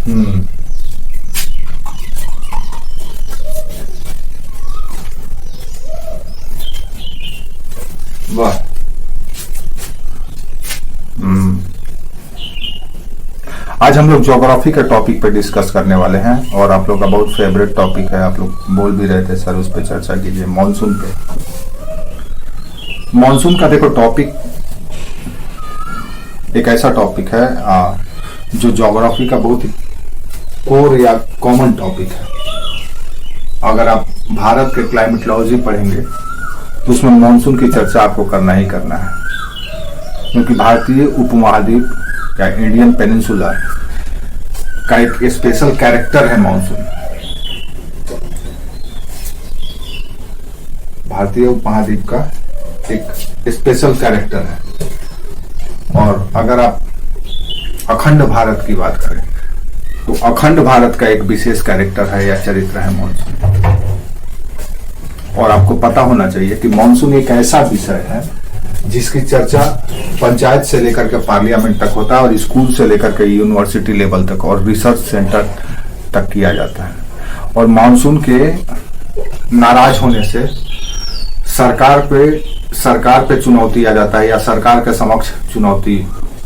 हम्म। वाह। हम्म। आज हम लोग ज्योग्राफी के टॉपिक पे डिस्कस करने वाले हैं और आप लोग का बहुत फेवरेट टॉपिक है। आप लोग बोल भी रहे थे सर उस पर चर्चा कीजिए, मानसून पे। मानसून का देखो टॉपिक एक ऐसा टॉपिक है जो ज्योग्राफी का बहुत ही कोर या कॉमन टॉपिक है। अगर आप भारत के क्लाइमेटोलॉजी पढ़ेंगे तो उसमें मानसून की चर्चा आपको करना ही करना है, क्योंकि भारतीय उपमहाद्वीप या इंडियन पेनिनसुला का एक स्पेशल कैरेक्टर है मानसून। भारतीय उपमहाद्वीप का एक स्पेशल कैरेक्टर है। और अगर आप अखंड भारत की बात करें तो अखंड भारत का एक विशेष कैरेक्टर है या चरित्र है मानसून। और आपको पता होना चाहिए कि मानसून एक ऐसा विषय है जिसकी चर्चा पंचायत से लेकर के पार्लियामेंट तक होता है और स्कूल से लेकर के यूनिवर्सिटी लेवल तक और रिसर्च सेंटर तक किया जाता है। और मानसून के नाराज होने से सरकार पे चुनौती आ जाता है या सरकार के समक्ष चुनौती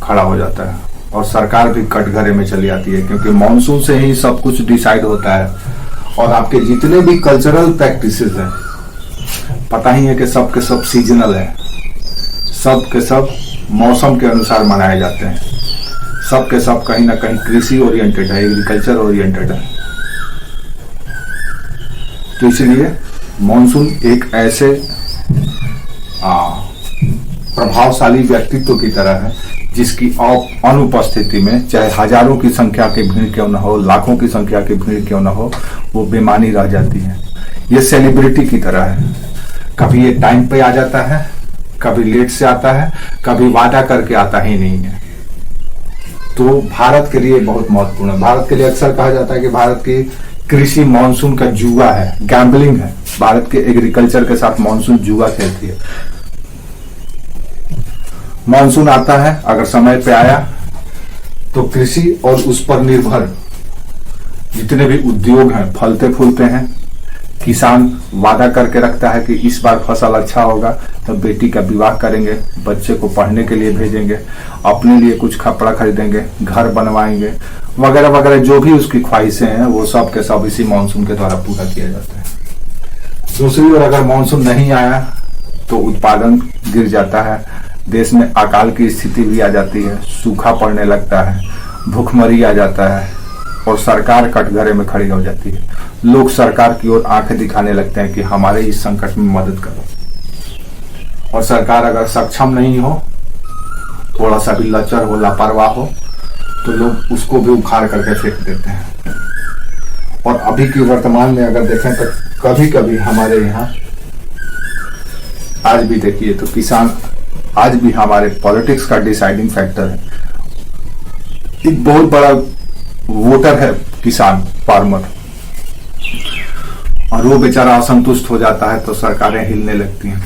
खड़ा हो जाता है और सरकार भी कटघरे में चली आती है, क्योंकि मानसून से ही सब कुछ डिसाइड होता है। और आपके जितने भी कल्चरल प्रैक्टिसेस हैं, पता ही है कि सब के सब सीजनल है, सब के सब मौसम के अनुसार मनाए जाते हैं, सब के सब कहीं ना कहीं कृषि ओरिएंटेड है, एग्रीकल्चर ओरिएंटेड है। तो इसलिए मानसून एक ऐसे प्रभावशाली व्यक्तित्व की तरह है जिसकी अनुपस्थिति में चाहे हजारों की संख्या की भीड़ क्यों न हो, लाखों की संख्या की भीड़ क्यों न हो, वो बेमानी रह जाती है। ये सेलिब्रिटी की तरह है, कभी ये टाइम पे आ जाता है, कभी लेट से आता है, कभी वादा करके आता ही नहीं है। तो भारत के लिए बहुत महत्वपूर्ण है। भारत के लिए अक्सर कहा जाता है कि भारत की कृषि मानसून का जुआ है, गैम्बलिंग है। भारत के एग्रीकल्चर के साथ मानसून जुआ खेलती है। मानसून आता है, अगर समय पे आया तो कृषि और उस पर निर्भर जितने भी उद्योग हैं फलते फूलते हैं। किसान वादा करके रखता है कि इस बार फसल अच्छा होगा तो बेटी का विवाह करेंगे, बच्चे को पढ़ने के लिए भेजेंगे, अपने लिए कुछ कपड़ा खरीदेंगे, घर बनवाएंगे, वगैरह वगैरह। जो भी उसकी ख्वाहिशें हैं वो सब के सब इसी मानसून के द्वारा पूरा किया जाता है। दूसरी ओर अगर मानसून नहीं आया तो उत्पादन गिर जाता है, देश में अकाल की स्थिति भी आ जाती है, सूखा पड़ने लगता है, भूखमरी आ जाता है और सरकार कटघरे में खड़ी हो जाती है। लोग सरकार की ओर आंखें दिखाने लगते हैं कि हमारे इस संकट में मदद करो। और सरकार अगर सक्षम नहीं हो, थोड़ा सा भी लचर हो, लापरवाह हो, तो लोग उसको भी उखाड़ करके फेंक देते हैं। और अभी की वर्तमान में अगर देखें तो कभी कभी हमारे यहाँ आज भी देखिए तो किसान आज भी हमारे पॉलिटिक्स का डिसाइडिंग फैक्टर है। एक बहुत बड़ा वोटर है किसान, फार्मर, और वो बेचारा असंतुष्ट हो जाता है तो सरकारें हिलने लगती हैं,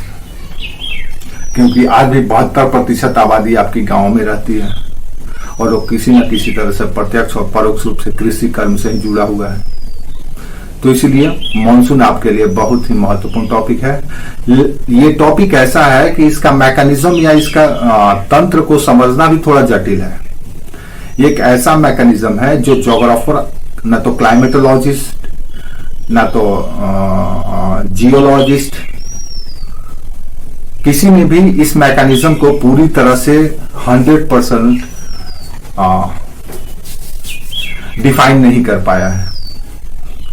क्योंकि आज भी 72% आबादी आपकी गांव में रहती है और वो किसी न किसी तरह से प्रत्यक्ष और परोक्ष रूप से कृषि कर्म से ही जुड़ा हुआ है। तो इसलिए मानसून आपके लिए बहुत ही महत्वपूर्ण टॉपिक है। ये टॉपिक ऐसा है कि इसका मैकेनिज्म या इसका तंत्र को समझना भी थोड़ा जटिल है। एक ऐसा मैकेनिज्म है जो ज्योग्राफर, न तो क्लाइमेटोलॉजिस्ट, न तो जियोलॉजिस्ट, किसी ने भी इस मैकेनिज्म को पूरी तरह से 100% डिफाइन नहीं कर पाया है।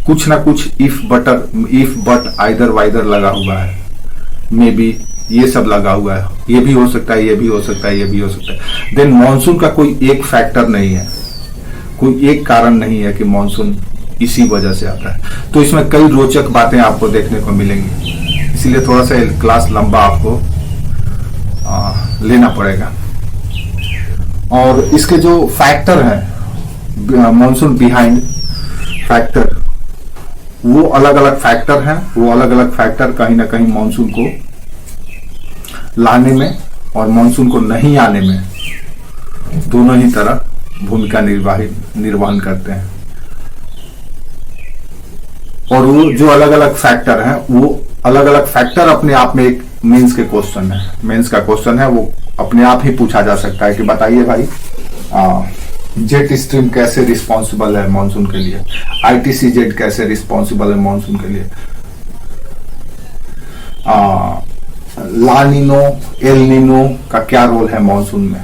कुछ ना कुछ इफ बट आइदर वाइदर लगा हुआ है, मे बी ये सब लगा हुआ है, ये भी हो सकता है, ये भी हो सकता है, ये भी हो सकता है। देन मानसून का कोई एक फैक्टर नहीं है, कोई एक कारण नहीं है कि मानसून इसी वजह से आता है। तो इसमें कई रोचक बातें आपको देखने को मिलेंगी, इसीलिए थोड़ा सा क्लास लंबा आपको लेना पड़ेगा। और इसके जो फैक्टर है मानसून बिहाइंड फैक्टर, वो अलग अलग फैक्टर हैं। वो अलग अलग फैक्टर कहीं ना कहीं मानसून को लाने में और मानसून को नहीं आने में दोनों ही तरह भूमिका निर्वहन करते हैं। और वो जो अलग अलग फैक्टर हैं, वो अलग अलग फैक्टर अपने आप में एक मेंस के क्वेश्चन है, मेंस का क्वेश्चन है, वो अपने आप ही पूछा जा सकता है कि बताइए भाई जेट स्ट्रीम कैसे रिस्पॉन्सिबल है मानसून के लिए, आईटीसी जेट कैसे रिस्पॉन्सिबल है मानसून के लिए, ला नीनो एल नीनो का क्या रोल है मानसून में,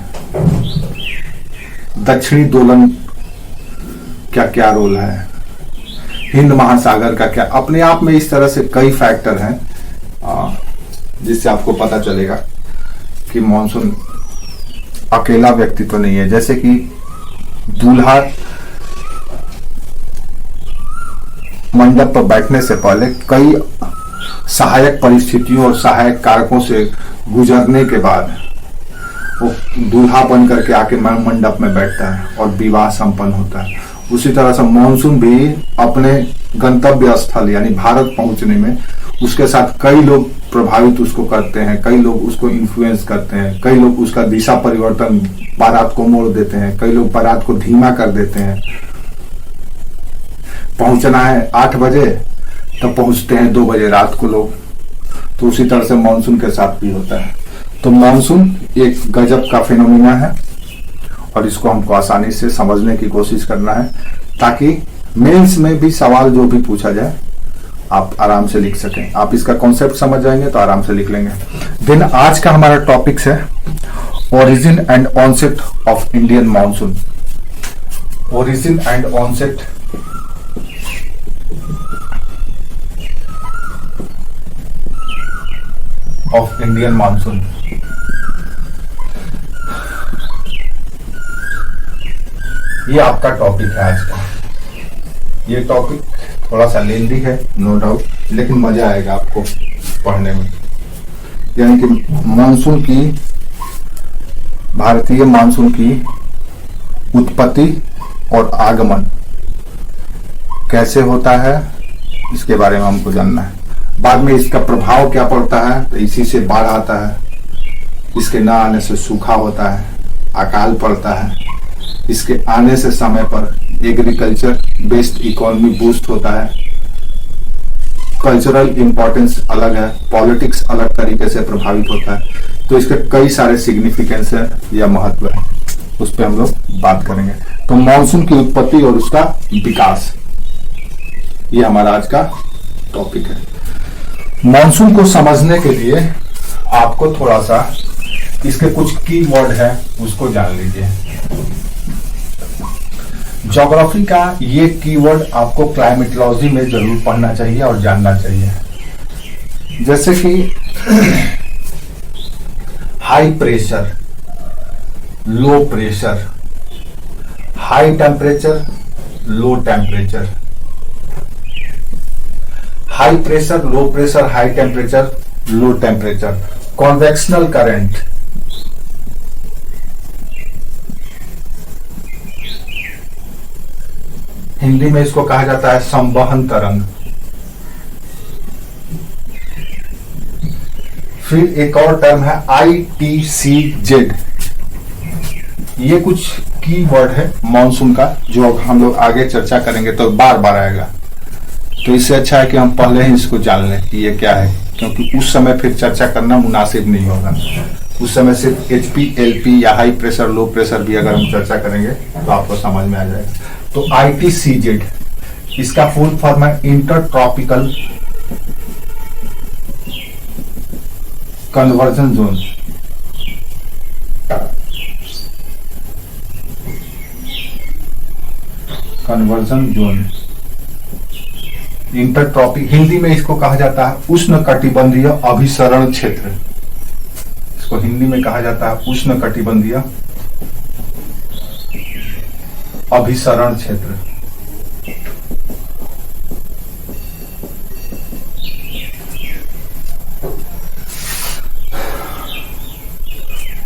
दक्षिणी दोलन क्या क्या रोल है, हिंद महासागर का क्या, अपने आप में इस तरह से कई फैक्टर हैं जिससे आपको पता चलेगा कि मानसून अकेला व्यक्ति तो नहीं है। जैसे कि दूल्हा मंडप पर बैठने से पहले कई सहायक परिस्थितियों और सहायक कारकों से गुजरने के बाद वो दूल्हा बन करके आके मंडप में बैठता है और विवाह संपन्न होता है। उसी तरह से मानसून भी अपने गंतव्य स्थल यानी भारत पहुंचने में उसके साथ कई लोग प्रभावित उसको करते हैं, कई लोग उसको इन्फ्लुएंस करते हैं, कई लोग उसका दिशा परिवर्तन बारात को मोड़ देते हैं, कई लोग बारात को धीमा कर देते हैं। पहुंचना है 8 बजे तो पहुंचते हैं 2 बजे रात को लोग। तो उसी तरह से मानसून के साथ भी होता है। तो मानसून एक गजब का फिनोमिना है और इसको हमको आसानी से समझने की कोशिश करना है ताकि मेंस में भी सवाल जो भी पूछा जाए आप आराम से लिख सकें। आप इसका कॉन्सेप्ट समझ जाएंगे तो आराम से लिख लेंगे। देन आज का हमारा टॉपिक्स है origin and onset of Indian monsoon. Origin and onset of Indian monsoon. ये आपका टॉपिक है आज का। ये टॉपिक थोड़ा सा लेंदी है नो डाउट, लेकिन मजा आएगा आपको पढ़ने में। यानी कि मानसून की, भारतीय मानसून की उत्पत्ति और आगमन कैसे होता है इसके बारे में हमको जानना है। बाद में इसका प्रभाव क्या पड़ता है, तो इसी से बाढ़ आता है, इसके ना आने से सूखा होता है, अकाल पड़ता है, इसके आने से समय पर एग्रीकल्चर बेस्ड इकोनॉमी बूस्ट होता है, कल्चरल इंपॉर्टेंस अलग है, पॉलिटिक्स अलग तरीके से प्रभावित होता है। तो इसके कई सारे सिग्निफिकेंस है या महत्व है, उस पर हम लोग बात करेंगे। तो मानसून की उत्पत्ति और उसका विकास, ये हमारा आज का टॉपिक है। मानसून को समझने के लिए आपको थोड़ा सा इसके कुछ कीवर्ड है उसको जान लीजिए। ज्योग्राफी का ये कीवर्ड आपको क्लाइमेटोलॉजी में जरूर पढ़ना चाहिए और जानना चाहिए। जैसे कि हाई प्रेशर, लो pressure, high temperature, low temperature, high pressure, लो pressure, high temperature, low temperature, convectional current, Hindi में इसको कहा जाता है संवहन तरंग। फिर एक और टर्म है ITCZ। ये कुछ कीवर्ड है मानसून का जो हम लोग आगे चर्चा करेंगे तो बार बार आएगा। तो इससे अच्छा है कि हम पहले ही इसको जान लें कि ये क्या है, क्योंकि उस समय फिर चर्चा करना मुनासिब नहीं होगा। उस समय सिर्फ HP, LP या हाई प्रेशर, लो प्रेशर भी अगर हम चर्चा करेंगे तो आपको समझ में आ जाएगा। तो ITCZ इसका फुल फॉर्म है inter tropical convergence zone. Convergence zone, inter tropic, Hindi में इसको कहा जाता है उष्ण कटिबंधीय अभिसरण क्षेत्र। इसको हिंदी में कहा जाता है उष्ण कटिबंधीय अभिसरण क्षेत्र।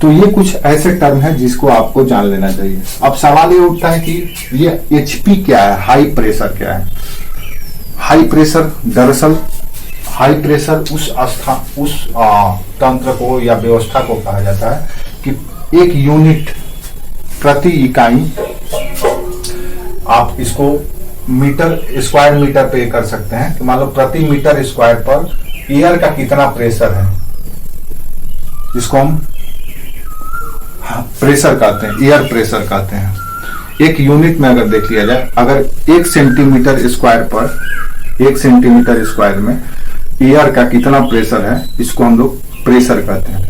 तो ये कुछ ऐसे टर्म है जिसको आपको जान लेना चाहिए। अब सवाल ये उठता है कि ये HP क्या है, हाई प्रेशर क्या है। हाई प्रेशर, दरअसल हाई प्रेशर उस तंत्र को या व्यवस्था को कहा जाता है कि एक यूनिट प्रति इकाई आप इसको मीटर स्क्वायर मीटर पे कर सकते हैं कि मान लो प्रति मीटर स्क्वायर पर एयर का कितना प्रेशर है, इसको हम प्रेशर कहते हैं, एयर प्रेशर कहते हैं। एक यूनिट में अगर देख लिया जाए, अगर 1 सेंटीमीटर स्क्वायर पर 1 सेंटीमीटर स्क्वायर में एयर का कितना प्रेशर है, इसको हम लोग प्रेशर कहते हैं।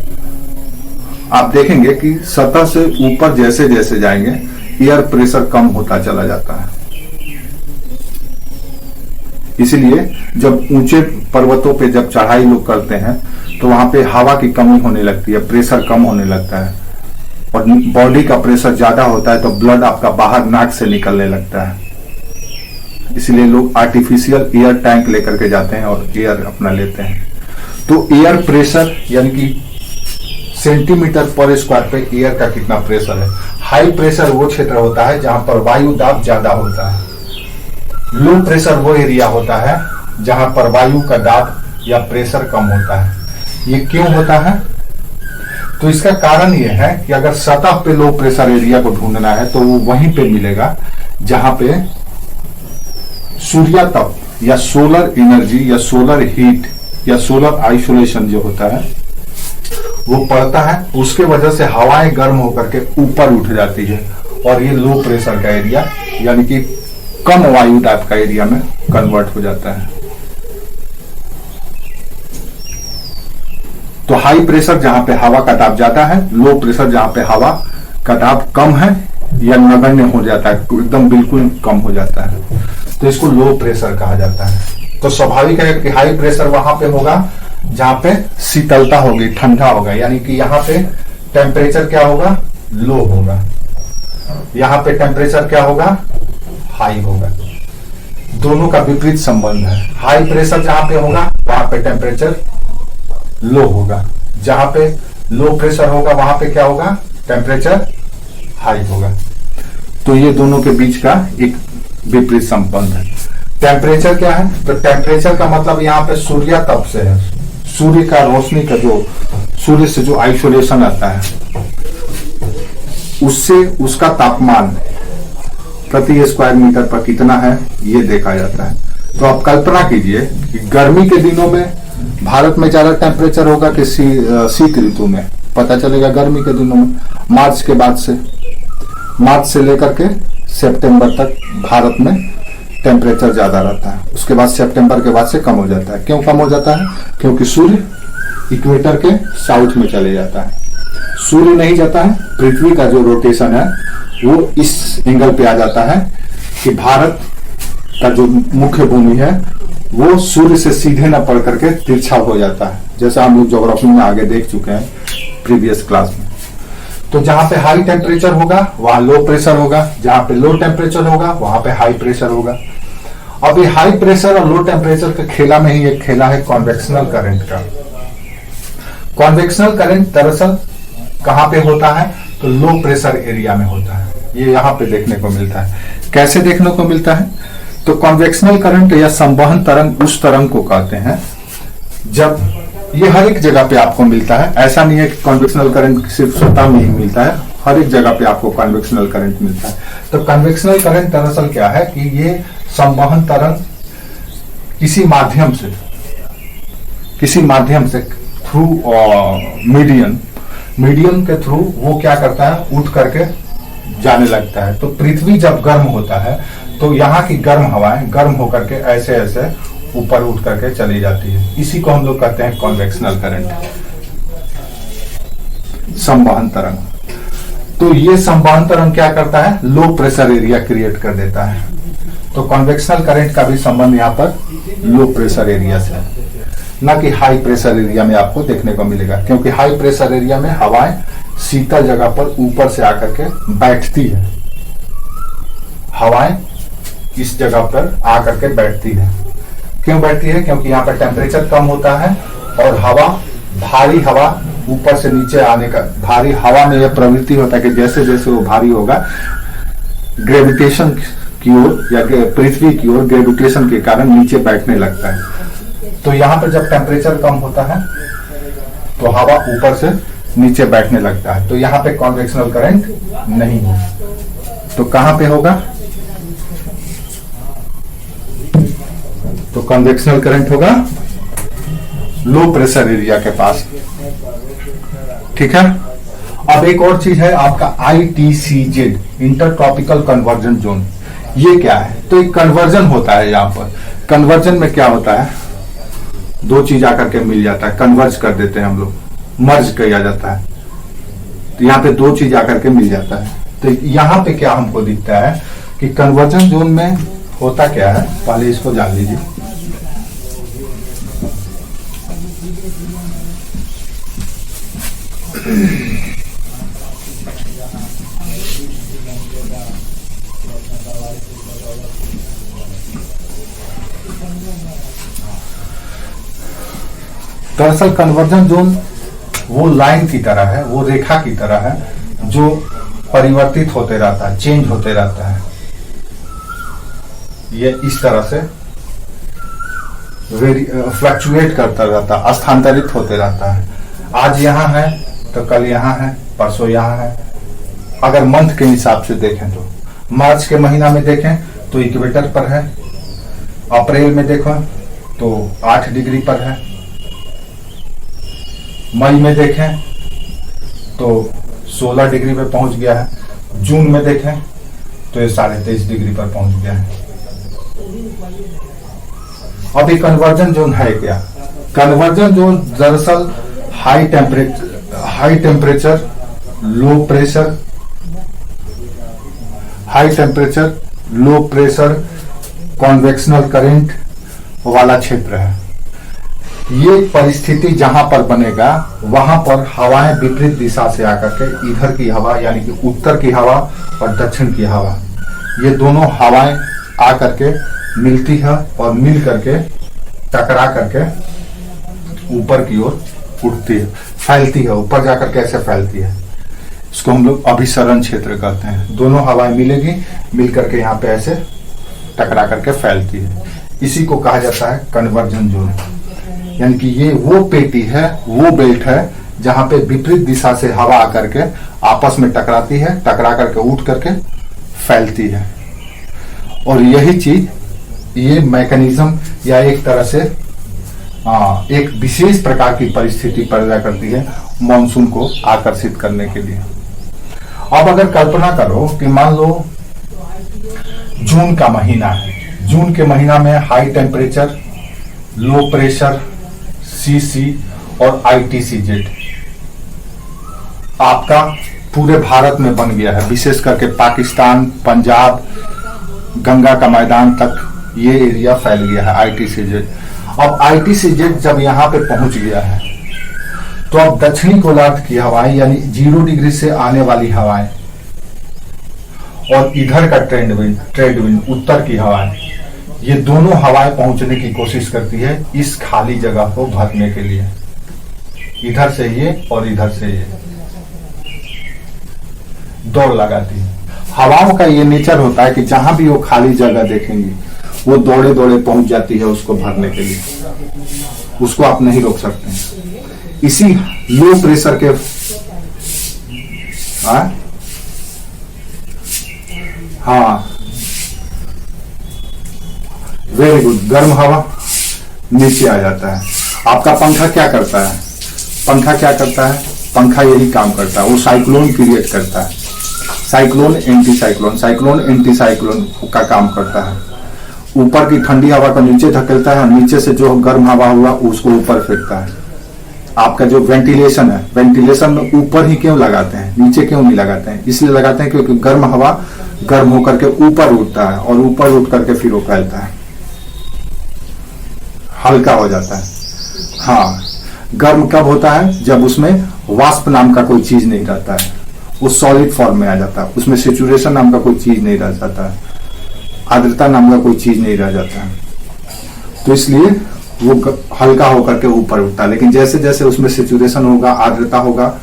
आप देखेंगे कि सतह से ऊपर जैसे जैसे जाएंगे एयर प्रेशर कम होता चला जाता है। इसलिए जब ऊंचे पर्वतों पे जब चढ़ाई लोग करते हैं तो वहां पे हवा की कमी होने लगती है, प्रेशर कम होने लगता है और बॉडी का प्रेशर ज्यादा होता है तो ब्लड आपका बाहर नाक से निकलने लगता है। इसलिए लोग आर्टिफिशियल एयर टैंक लेकर के जाते हैं और एयर अपना लेते हैं। तो एयर प्रेशर यानी कि सेंटीमीटर पर स्क्वायर पे एयर का कितना प्रेशर है। हाई प्रेशर वो क्षेत्र होता है जहां पर वायु दाब ज्यादा होता है। लो प्रेशर वो एरिया होता है जहां पर वायु का दाब या प्रेशर कम होता है। ये क्यों होता है? तो इसका कारण ये है कि अगर सतह पे लो प्रेशर एरिया को ढूंढना है तो वो वहीं पे मिलेगा जहां पे सूर्य तप या सोलर एनर्जी या सोलर हीट या सोलर आइसोलेशन जो होता है वो पड़ता है। उसके वजह से हवाएं गर्म होकर के ऊपर उठ जाती है और ये लो प्रेशर का एरिया यानी कि कम वायु दाब का एरिया में कन्वर्ट हो जाता है। तो हाई प्रेशर जहां पे हवा का दाब ज्यादा है, लो प्रेशर जहां पे हवा का दाब कम है या नगण्य हो जाता है, तो एकदम बिल्कुल कम हो जाता है, तो इसको लो प्रेशर कहा जाता है। तो स्वाभाविक है कि हाई प्रेशर वहां पे होगा जहां पे शीतलता होगी, ठंडा होगा, यानी कि यहाँ पे टेम्परेचर क्या होगा, लो होगा, यहाँ पे टेम्परेचर क्या होगा, हाई होगा। दोनों का विपरीत संबंध है। हाई प्रेशर जहां पे होगा वहां पे टेम्परेचर लो होगा, जहां पे लो प्रेशर होगा वहां पे क्या होगा, टेम्परेचर हाई होगा। तो ये दोनों के बीच का एक विपरीत संबंध है। टेम्परेचर क्या है? तो टेम्परेचर का मतलब यहाँ पे सूर्य तप से है, सूर्य का रोशनी का जो सूर्य से जो आइसोलेशन आता है उससे उसका तापमान प्रति स्क्वायर मीटर पर कितना है ये देखा जाता है। तो आप कल्पना कीजिए कि गर्मी के दिनों में भारत में ज्यादा टेम्परेचर होगा कि शीत ऋतु में? पता चलेगा गर्मी के दिनों में। मार्च से लेकर के सितंबर तक भारत में टेम्परेचर ज्यादा रहता है। उसके बाद सितंबर के बाद से कम हो जाता है। क्यों कम हो जाता है? क्योंकि सूर्य इक्वेटर के साउथ में चले जाता है। सूर्य नहीं जाता है, पृथ्वी का जो रोटेशन है वो इस एंगल पे आ जाता है कि भारत का जो मुख्य भूमि है वो सूर्य से सीधे न पड़ करके तिरछा हो जाता है, जैसा हम लोग ज्योग्राफी में आगे देख चुके हैं प्रीवियस क्लास में। तो जहां पे हाई टेम्परेचर होगा वहां लो प्रेशर होगा, जहां पे लो टेम्परेचर होगा वहां पे हाई प्रेशर होगा। अब ये हाई प्रेशर और लो टेम्परेचर के खेला में ही एक खेला है कॉन्वेक्शनल करंट का। कॉन्वेक्शनल करंट दरअसल कहां पे होता है? तो लो प्रेशर एरिया में होता है। ये यहाँ पे देखने को मिलता है। कैसे देखने को मिलता है? तो कॉन्वेक्शनल करंट या संवहन तरंग उस तरंग को कहते हैं जब ये हर एक जगह पे आपको मिलता है। ऐसा नहीं है कि कॉन्वेक्शनल करंट सिर्फ सतह में ही मिलता है, हर एक जगह पे आपको कॉन्वेक्शनल करंट मिलता है। तो कॉन्वेक्शनल करंट दरअसल क्या है कि ये संवहन तरंग किसी माध्यम से थ्रू मीडियम के थ्रू वो क्या करता है, उठ करके जाने लगता है। तो पृथ्वी जब गर्म होता है तो यहाँ की गर्म हवाएं गर्म होकर के ऐसे ऐसे ऊपर उठ करके चली जाती है। इसी को हम लोग कहते हैं कॉन्वेक्शनल करंट, संवहन तरंग। तो ये संवहन तरंग क्या करता है, लो प्रेशर एरिया क्रिएट कर देता है। तो कॉन्वेक्शनल करंट का भी संबंध यहाँ पर लो प्रेशर एरिया से है, न कि हाई प्रेशर एरिया में आपको देखने को मिलेगा। क्योंकि हाई प्रेशर एरिया में हवाएं शीतल जगह पर ऊपर से आकर के बैठती है, हवाएं इस जगह पर आकर के बैठती है। क्यों बैठती है? क्योंकि यहाँ पर टेम्परेचर कम होता है और हवा, भारी हवा ऊपर से नीचे आने का, भारी हवा में यह प्रवृत्ति होता है कि जैसे जैसे वो भारी होगा ग्रेविटेशन की ओर या पृथ्वी की ओर ग्रेविटेशन के कारण नीचे बैठने लगता है। तो यहाँ पर जब टेम्परेचर कम होता है तो हवा ऊपर से नीचे बैठने लगता है। तो यहाँ पे कॉन्वेक्शनल करंट नहीं हो। तो कहां पे होगा? कन्वेक्शनल करंट होगा लो प्रेशर एरिया के पास। ठीक है। अब एक और चीज है आपका ITCZ, inter tropical convergence zone. ये क्या है? तो एक कन्वर्जन होता है यहाँ पर। कन्वर्जन में क्या होता है, दो चीज आकर के मिल जाता है, कन्वर्ज कर देते हैं हम लोग, मर्ज किया जाता है। तो यहाँ पे दो चीज आकर के मिल जाता है। तो यहाँ पे क्या हमको दिखता है कि कन्वर्जन जोन में होता क्या है, पहले इसको जान लीजिए। दरअसल कन्वर्जन जोन वो लाइन की तरह है, वो रेखा की तरह है जो परिवर्तित होते रहता है, चेंज होते रहता है। ये इस तरह से फ्लक्चुएट करता रहता है, स्थानांतरित होते रहता है। आज यहाँ है तो कल यहाँ है, परसों यहाँ है। अगर मंथ के हिसाब से देखें तो मार्च के महीना में देखें तो इक्वेटर पर है, अप्रैल में देखो तो 8 डिग्री पर है, मई में देखें तो 16 डिग्री पे पहुंच गया है, जून में देखें तो ये 23.5 डिग्री पर पहुंच गया है। अभी कन्वर्जन जोन है क्या? कन्वर्जन जोन दरअसल high temperature low pressure convectional current वाला क्षेत्र है। ये परिस्थिति जहां पर बनेगा वहां पर हवाएं विपरीत दिशा से आकर के इधर की हवा यानी कि उत्तर की हवा और दक्षिण की हवा, ये दोनों हवाएं आकर के मिलती है और मिल करके टकरा करके ऊपर की ओर उठती है, फैलती है, ऊपर जाकर के ऐसे फैलती है। इसको हम लोग अभिसरण क्षेत्र कहते हैं। दोनों हवाएं मिलेगी, मिल करके यहाँ पे ऐसे टकरा करके फैलती है। इसी को कहा जाता है कन्वर्जन जोन। यानी कि ये वो पेटी है, वो बेल्ट है जहां पे विपरीत दिशा से हवा आकर के आपस में टकराती है, टकरा करके उठ करके फैलती है। और यही चीज, ये मैकेनिज्म या एक तरह से एक विशेष प्रकार की परिस्थिति पैदा करती है मॉनसून को आकर्षित करने के लिए। अब अगर कल्पना करो कि मान लो जून का महीना है, जून के महीना में high temperature, low pressure, CC और ITCZ आपका पूरे भारत में बन गया है, विशेष करके पाकिस्तान, पंजाब, गंगा का मैदान तक ये एरिया फैल गया है ITCZ। अब ITCZ जब यहाँ पे पहुंच गया है तो अब दक्षिणी गोलार्ध की हवाएं यानी 0 डिग्री से आने वाली हवाएं और इधर का ट्रेड विंड उत्तर की हवाएं, ये दोनों हवाएं पहुंचने की कोशिश करती है इस खाली जगह को भरने के लिए। इधर से ये और इधर से ये दौड़ लगाती है। हवाओं का ये नेचर होता है कि जहां भी वो खाली जगह देखेंगी वो दौड़े दौड़े पहुंच जाती है उसको भरने के लिए, उसको आप नहीं रोक सकते। इसी लो प्रेशर के वेरी गुड, गर्म हवा नीचे आ जाता है। आपका पंखा क्या करता है? पंखा यही काम करता है, वो साइक्लोन क्रिएट करता है। साइक्लोन एंटी साइक्लोन का काम करता है। ऊपर की ठंडी हवा को नीचे धकेलता है, नीचे से जो गर्म हवा हुआ उसको ऊपर फेंकता है। आपका जो वेंटिलेशन है, वेंटिलेशन में ऊपर ही क्यों लगाते हैं, नीचे क्यों नहीं लगाते हैं? इसलिए लगाते हैं क्योंकि गर्म हवा गर्म होकर के ऊपर उठता है और ऊपर उठ करके फिर वो फैलता है, हल्का हो जाता है। हाँ, गर्म कब होता है? जब उसमें वाष्प नाम का कोई चीज नहीं रहता है, वो सॉलिड फॉर्म में आ जाता है, उसमें सेचुरेशन नाम का कोई चीज नहीं रह जाता है, आर्द्रता नाम का कोई चीज नहीं रह जाता है, तो इसलिए वो हल्का होकर के ऊपर उठता है। लेकिन जैसे जैसे उसमें सेचुरेशन होगा, आर्द्रता होगा,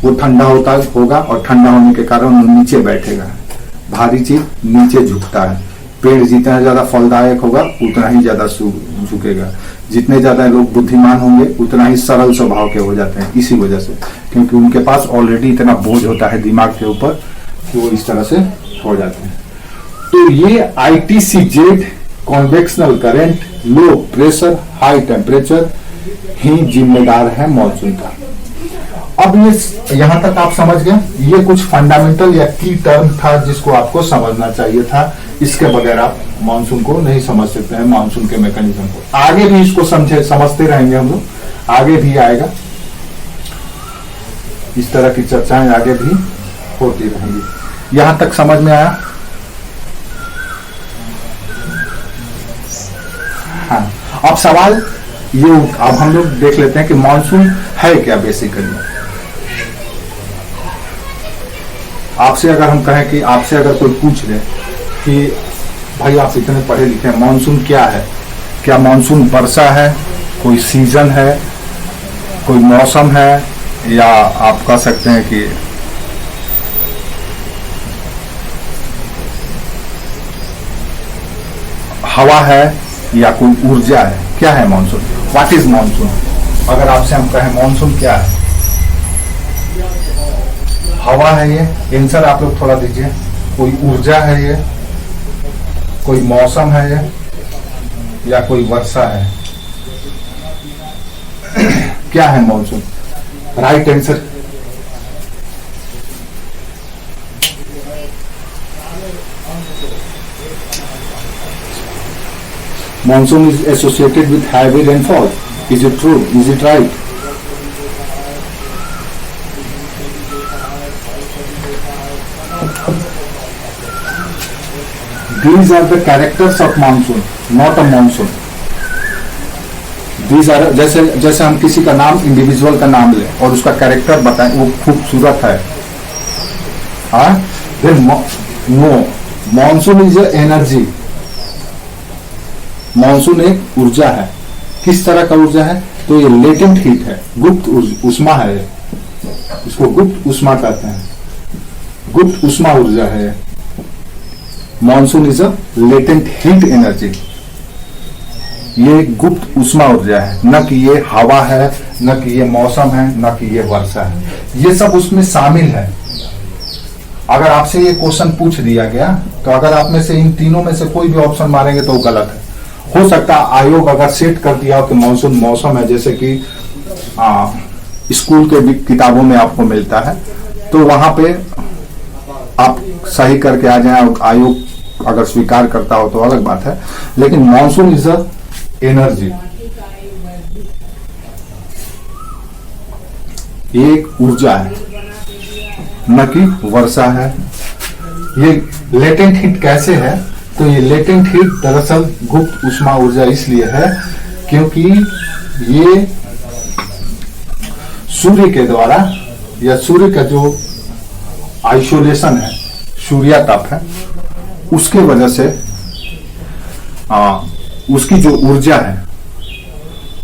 वो ठंडा होगा और ठंडा होने के कारण वो नीचे बैठेगा, भारी चीज नीचे झुकता है। पेड़ जितना ज्यादा फलदायक होगा उतना ही ज्यादा झुकेगा। जितने ज्यादा लोग बुद्धिमान होंगे उतना ही सरल स्वभाव के हो जाते हैं, इसी वजह से, क्योंकि उनके पास ऑलरेडी इतना बोझ होता है दिमाग के ऊपर कि वो इस तरह से हो जाते हैं। तो ये ITCZ convectional current, low pressure, high temperature ही जिम्मेदार है मॉनसून का। अब ये यहां तक आप समझ गए, ये कुछ फंडामेंटल या की टर्म था जिसको आपको समझना चाहिए था। इसके बगैर आप मॉनसून को नहीं समझ सकते हैं, मॉनसून के मैकेनिज्म को। आगे भी इसको समझते रहेंगे हम लोग, आगे भी आएगा, इस तरह की चर्चाएं आगे भी होती रहेंगी। यहां तक समझ में आया? हाँ, अब सवाल ये, अब हम लोग देख लेते हैं कि मॉनसून है क्या बेसिकली। आपसे अगर हम कहें कि आपसे अगर कोई पूछ ले कि भाई आप इतने पढ़े लिखे हैं, मॉनसून क्या है? क्या मॉनसून वर्षा है, कोई सीजन है, कोई मौसम है, या आप कह सकते हैं कि हवा है, या कोई ऊर्जा है? क्या है मॉनसून? What is monsoon? अगर आपसे हम कहें मॉनसून क्या है? हवा है ये, आंसर आप लोग थोड़ा दीजिए। कोई ऊर्जा है ये, कोई मौसम है ये, या कोई वर्षा है? क्या है monsoon? Right answer. Monsoon is associated with heavy rainfall. Is it true? Is it right? These are the characters of monsoon, not a monsoon. These are जैसे हम किसी का नाम, इंडिविजुअल का नाम लें और उसका कैरेक्टर बताएं, वो खूबसूरत है। No, monsoon is energy. Monsoon एक ऊर्जा है। किस तरह का ऊर्जा है? तो ये लेटेंट हीट है, गुप्त उष्मा है। इसको गुप्त उष्मा कहते हैं, गुप्त उष्मा ऊर्जा है। Monsoon is a latent heat energy. ये गुप्त उष्मा ऊर्जा है, न कि ये हवा है, न कि ये मौसम है, न कि ये वर्षा है। ये सब उसमें शामिल है। अगर आपसे ये क्वेश्चन पूछ दिया गया तो अगर आप में से इन तीनों में से कोई भी ऑप्शन मारेंगे तो वो गलत है। हो सकता है आयोग अगर सेट कर दिया हो कि मॉनसून मौसम है, जैसे कि स्कूल के भी किताबों में आपको मिलता है, तो वहां पे आप सही करके आ जाए। आयोग अगर स्वीकार करता हो तो अलग बात है, लेकिन मॉनसून इज अ एनर्जी, एक ऊर्जा है, न कि वर्षा है। ये लेटेंट हीट कैसे है? तो ये लेटेंट हीट दरअसल गुप्त उष्मा ऊर्जा इसलिए है क्योंकि ये सूर्य के द्वारा, या सूर्य का जो आइसोलेशन है, सूर्य ताप है, उसके वजह से उसकी जो ऊर्जा है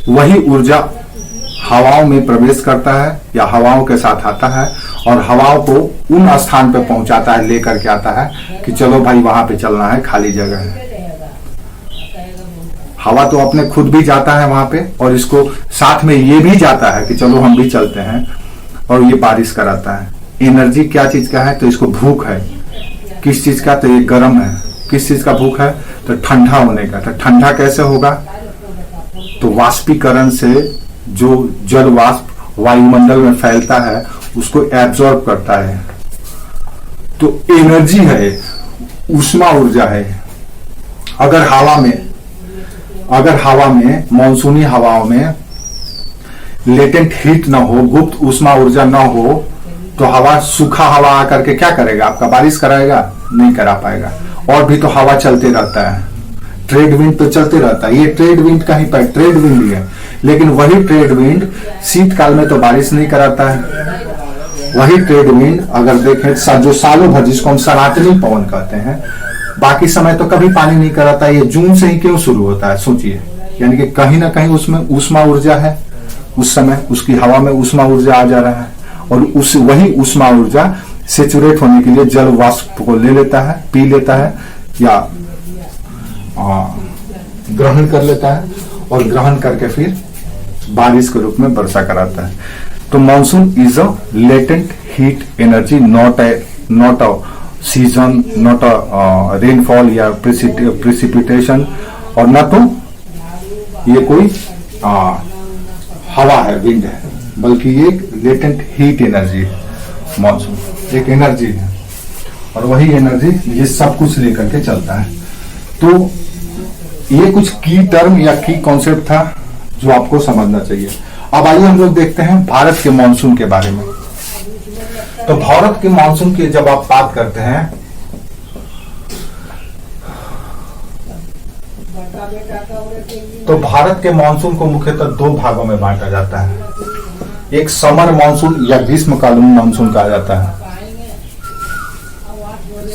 वही ऊर्जा हवाओं में प्रवेश करता है या हवाओं के साथ आता है और हवाओं को उन स्थान पे पहुंचाता है, लेकर के आता है कि चलो भाई वहां पे चलना है, खाली जगह है। हवा तो अपने खुद भी जाता है वहां पे, और इसको साथ में ये भी जाता है कि चलो हम भी चलते हैं, और ये बारिश कराता है। एनर्जी क्या चीज का है? तो इसको भूख है। किस चीज का? तो ये गर्म है। किस चीज का भूख है? तो ठंडा होने का। तो ठंडा कैसे होगा? तो वाष्पीकरण से जो जल वाष्प वायुमंडल में फैलता है उसको एब्जॉर्ब करता है। तो एनर्जी है, उष्मा ऊर्जा है। अगर हवा में मानसूनी हवाओं में लेटेंट हीट ना हो, गुप्त उष्मा ऊर्जा ना हो, तो हवा, सूखा हवा आकर के क्या करेगा? आपका बारिश कराएगा? नहीं करा पाएगा। और भी तो हवा चलते रहता है, ट्रेड विंड तो चलते रहता है। ये ट्रेड विंड कहीं पर ट्रेड विंड ही है, लेकिन वही ट्रेड विंड शीतकाल में तो बारिश नहीं कराता है। वही ट्रेड विंड अगर देखें जो सालों भर, जिसको हम सनातनी पवन कहते हैं, बाकी समय तो कभी पानी नहीं कराता। ये जून से ही क्यों शुरू होता है? सोचिए, यानी कि कहीं ना कहीं उसमें उष्मा ऊर्जा है। उस समय उसकी हवा में उष्मा ऊर्जा आ जा रहा है, और उस वही उष्मा ऊर्जा सेचुरेट होने के लिए जल वाष्प को ले लेता है, पी लेता है, या ग्रहण कर लेता है, और ग्रहण करके फिर बारिश के रूप में वर्षा कराता है। तो monsoon is a latent heat energy, not a season, not a rainfall या प्रिसिपिटेशन, और न तो ये कोई हवा है, विंड है, बल्कि ये लेटेंट हीट एनर्जी है। मॉनसून एक एनर्जी है और वही एनर्जी ये सब कुछ लेकर के चलता है। तो ये कुछ की टर्म या की कॉन्सेप्ट था जो आपको समझना चाहिए। अब आइए हम लोग देखते हैं भारत के मॉनसून के बारे में। तो भारत के मॉनसून की जब आप बात करते हैं तो भारत के मॉनसून को मुख्यतः दो भागों में बांटा जाता है। एक समर मॉनसून या ग्रीष्मकालीन मॉनसून कहा जाता है,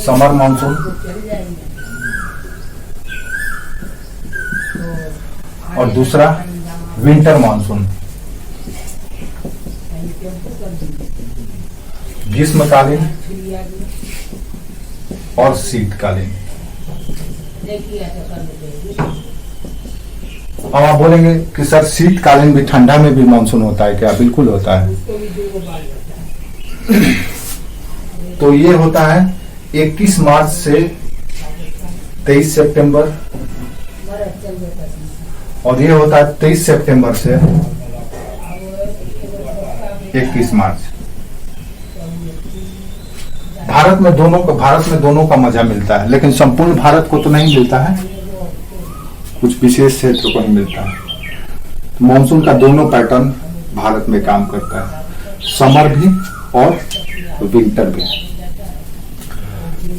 समर मॉनसून, और दूसरा विंटर मॉनसून, ग्रीष्मकालीन और शीतकालीन। अब आप बोलेंगे कि सर शीतकालीन भी, ठंडा में भी मानसून होता है क्या? बिल्कुल होता है। तो ये होता है 21 मार्च से 23 सितंबर, और ये होता है 23 सितंबर से 21 मार्च। भारत में दोनों का मजा मिलता है, लेकिन संपूर्ण भारत को तो नहीं मिलता है, कुछ विशेष क्षेत्र को नहीं मिलता है। तो मानसून का दोनों पैटर्न भारत में काम करता है, समर भी और विंटर भी।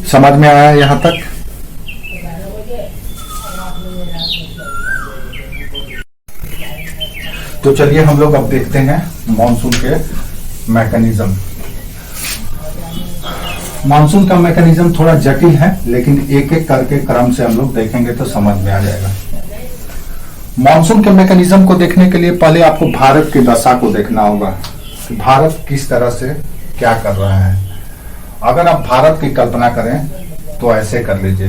समझ में आया यहां तक? तो चलिए हम लोग अब देखते हैं मानसून के मैकेनिज्म। मानसून का मैकेनिज्म थोड़ा जटिल है, लेकिन एक एक करके क्रम से हम लोग देखेंगे तो समझ में आ जाएगा। मानसून के मैकेनिज्म को देखने के लिए पहले आपको भारत की दशा को देखना होगा कि भारत किस तरह से क्या कर रहा है। अगर आप भारत की कल्पना करें तो ऐसे कर लीजिए।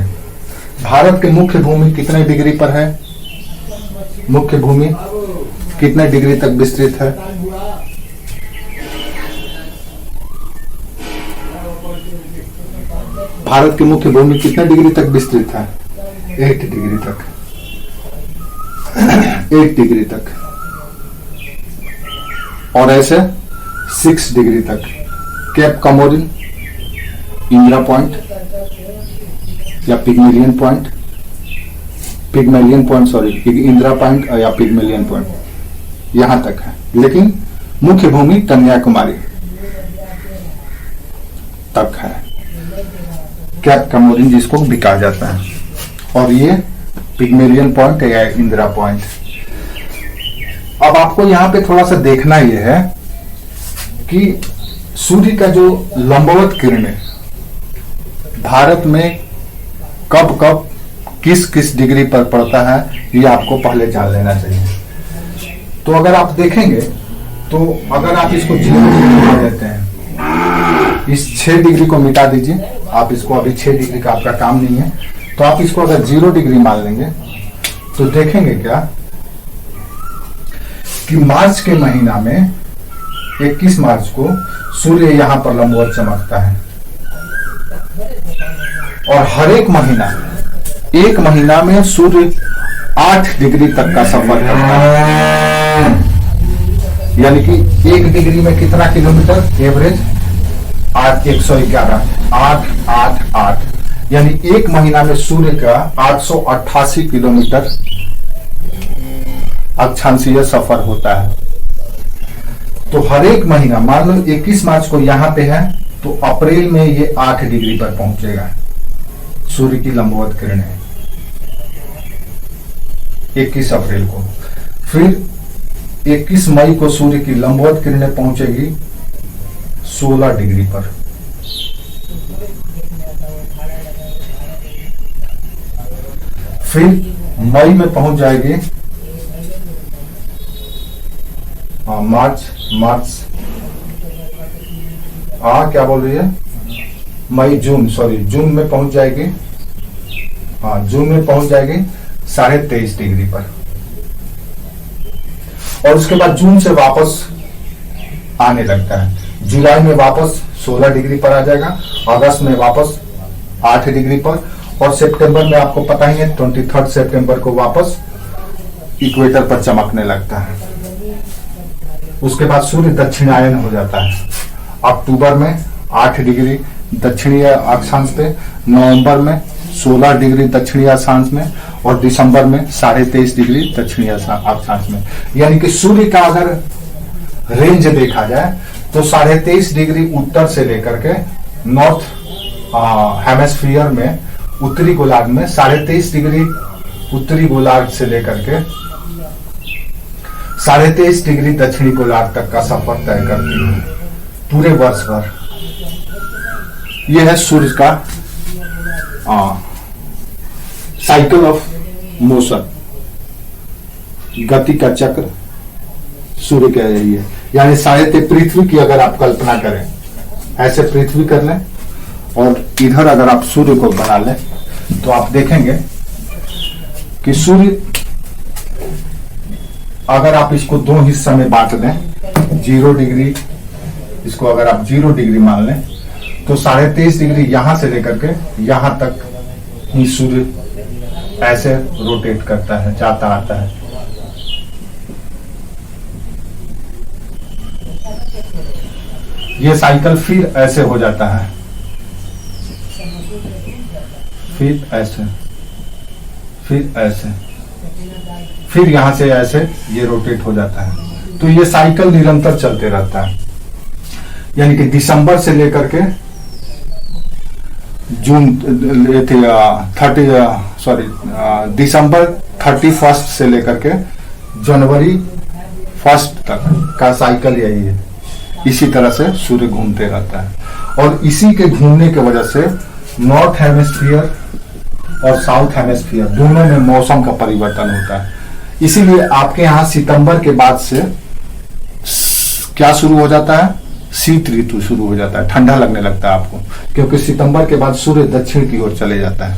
भारत की मुख्य भूमि कितने डिग्री पर है? मुख्य भूमि कितने डिग्री तक विस्तृत है? भारत की मुख्य भूमि कितने डिग्री तक विस्तृत है? 8 डिग्री तक। 8 डिग्री तक, और ऐसे 6 डिग्री तक। केप कमोरिन, इंदिरा पॉइंट या Pygmalion point, sorry, Indira point या पिग्मेलियन पॉइंट, यहां तक है। लेकिन मुख्य भूमि कन्याकुमारी तक है, केप कमोरिन जिसको भी कहा जाता है, और ये पिग्मेलियन पॉइंट या इंदिरा पॉइंट। अब आपको यहां पे थोड़ा सा देखना यह है कि सूर्य का जो लंबवत किरणें भारत में कब कब किस किस डिग्री पर पड़ता है, ये आपको पहले जान लेना चाहिए। तो अगर आप देखेंगे तो अगर आप इसको 0 डिग्री देते हैं, इस 6 डिग्री को मिटा दीजिए, आप इसको, अभी 6 डिग्री का आपका काम नहीं है, तो आप इसको अगर 0 डिग्री मान लेंगे तो देखेंगे क्या कि मार्च के महीना में 21 मार्च को सूर्य यहां पर लंबवत चमकता है, और हर एक महीना में सूर्य 8 डिग्री तक का सफर करता है। यानी कि 1 डिग्री में कितना किलोमीटर एवरेज? 111, 8, यानी एक महीना में सूर्य का 888 किलोमीटर अक्षांशीय सफर होता है। तो हर एक महीना, मान लो 21 मार्च को यहां पे है, तो अप्रैल में ये 8 डिग्री पर पहुंचेगा सूर्य की लंबवत किरणें, 21 अप्रैल को। फिर 21 मई को सूर्य की लंबवत किरणें पहुंचेगी 16 डिग्री पर। फिर मई में पहुंच जाएगी मार्च, क्या बोल रही है, जून में पहुंच जाएगी, जून में पहुंच जाएगी 23.5 डिग्री पर, और उसके बाद जून से वापस आने लगता है। जुलाई में वापस 16 डिग्री पर आ जाएगा, अगस्त में वापस 8 डिग्री पर, और सितंबर में आपको पता ही है 23 सितंबर को वापस इक्वेटर पर चमकने लगता है। उसके बाद सूर्य दक्षिणायन हो जाता है अक्टूबर में 8 डिग्री दक्षिणीय अक्षांश पे, नवंबर में 16 डिग्री दक्षिणीय अक्षांश में, और दिसंबर में 23.5 डिग्री दक्षिणीय अक्षांश में। यानी कि सूर्य का अगर रेंज देखा जाए तो 23.5 डिग्री उत्तर से लेकर के नॉर्थ हेमिस्फीयर में, उत्तरी गोलार्ध में 23.5 डिग्री उत्तरी गोलार्ध से लेकर के 23.5 डिग्री दक्षिणी गोलार्ध तक का सफर तय करती है पूरे वर्ष भर। यह है सूर्य का साइकिल ऑफ मोशन, गति का चक्र सूर्य का यही है। यानी पृथ्वी की अगर आप कल्पना करें, ऐसे पृथ्वी कर लें और इधर अगर आप सूर्य को बना लें तो आप देखेंगे कि सूर्य, अगर आप इसको दो हिस्से में बांट दें, 0 डिग्री, इसको अगर आप 0 डिग्री मान लें तो 23.5 डिग्री यहां से लेकर के यहां तक ही सूर्य ऐसे रोटेट करता है, जाता आता है। ये साइकिल फिर ऐसे हो जाता है, फिर ऐसे, फिर ऐसे, फिर यहां से ऐसे ये रोटेट हो जाता है। तो ये साइकिल निरंतर चलते रहता है। यानी कि दिसंबर से लेकर के दिसंबर 31 से लेकर के जनवरी 1 तक का साइकिल यही है। इसी तरह से सूर्य घूमते रहता है, और इसी के घूमने की वजह से नॉर्थ हेमिस्फीयर और साउथ हेमिस्फीयर दोनों में मौसम का परिवर्तन होता है। इसीलिए आपके यहाँ सितंबर के बाद से क्या शुरू हो जाता है, शीत ऋतु शुरू हो जाता है, ठंडा लगने लगता है आपको, क्योंकि सितंबर के बाद सूर्य दक्षिण की ओर चले जाता है।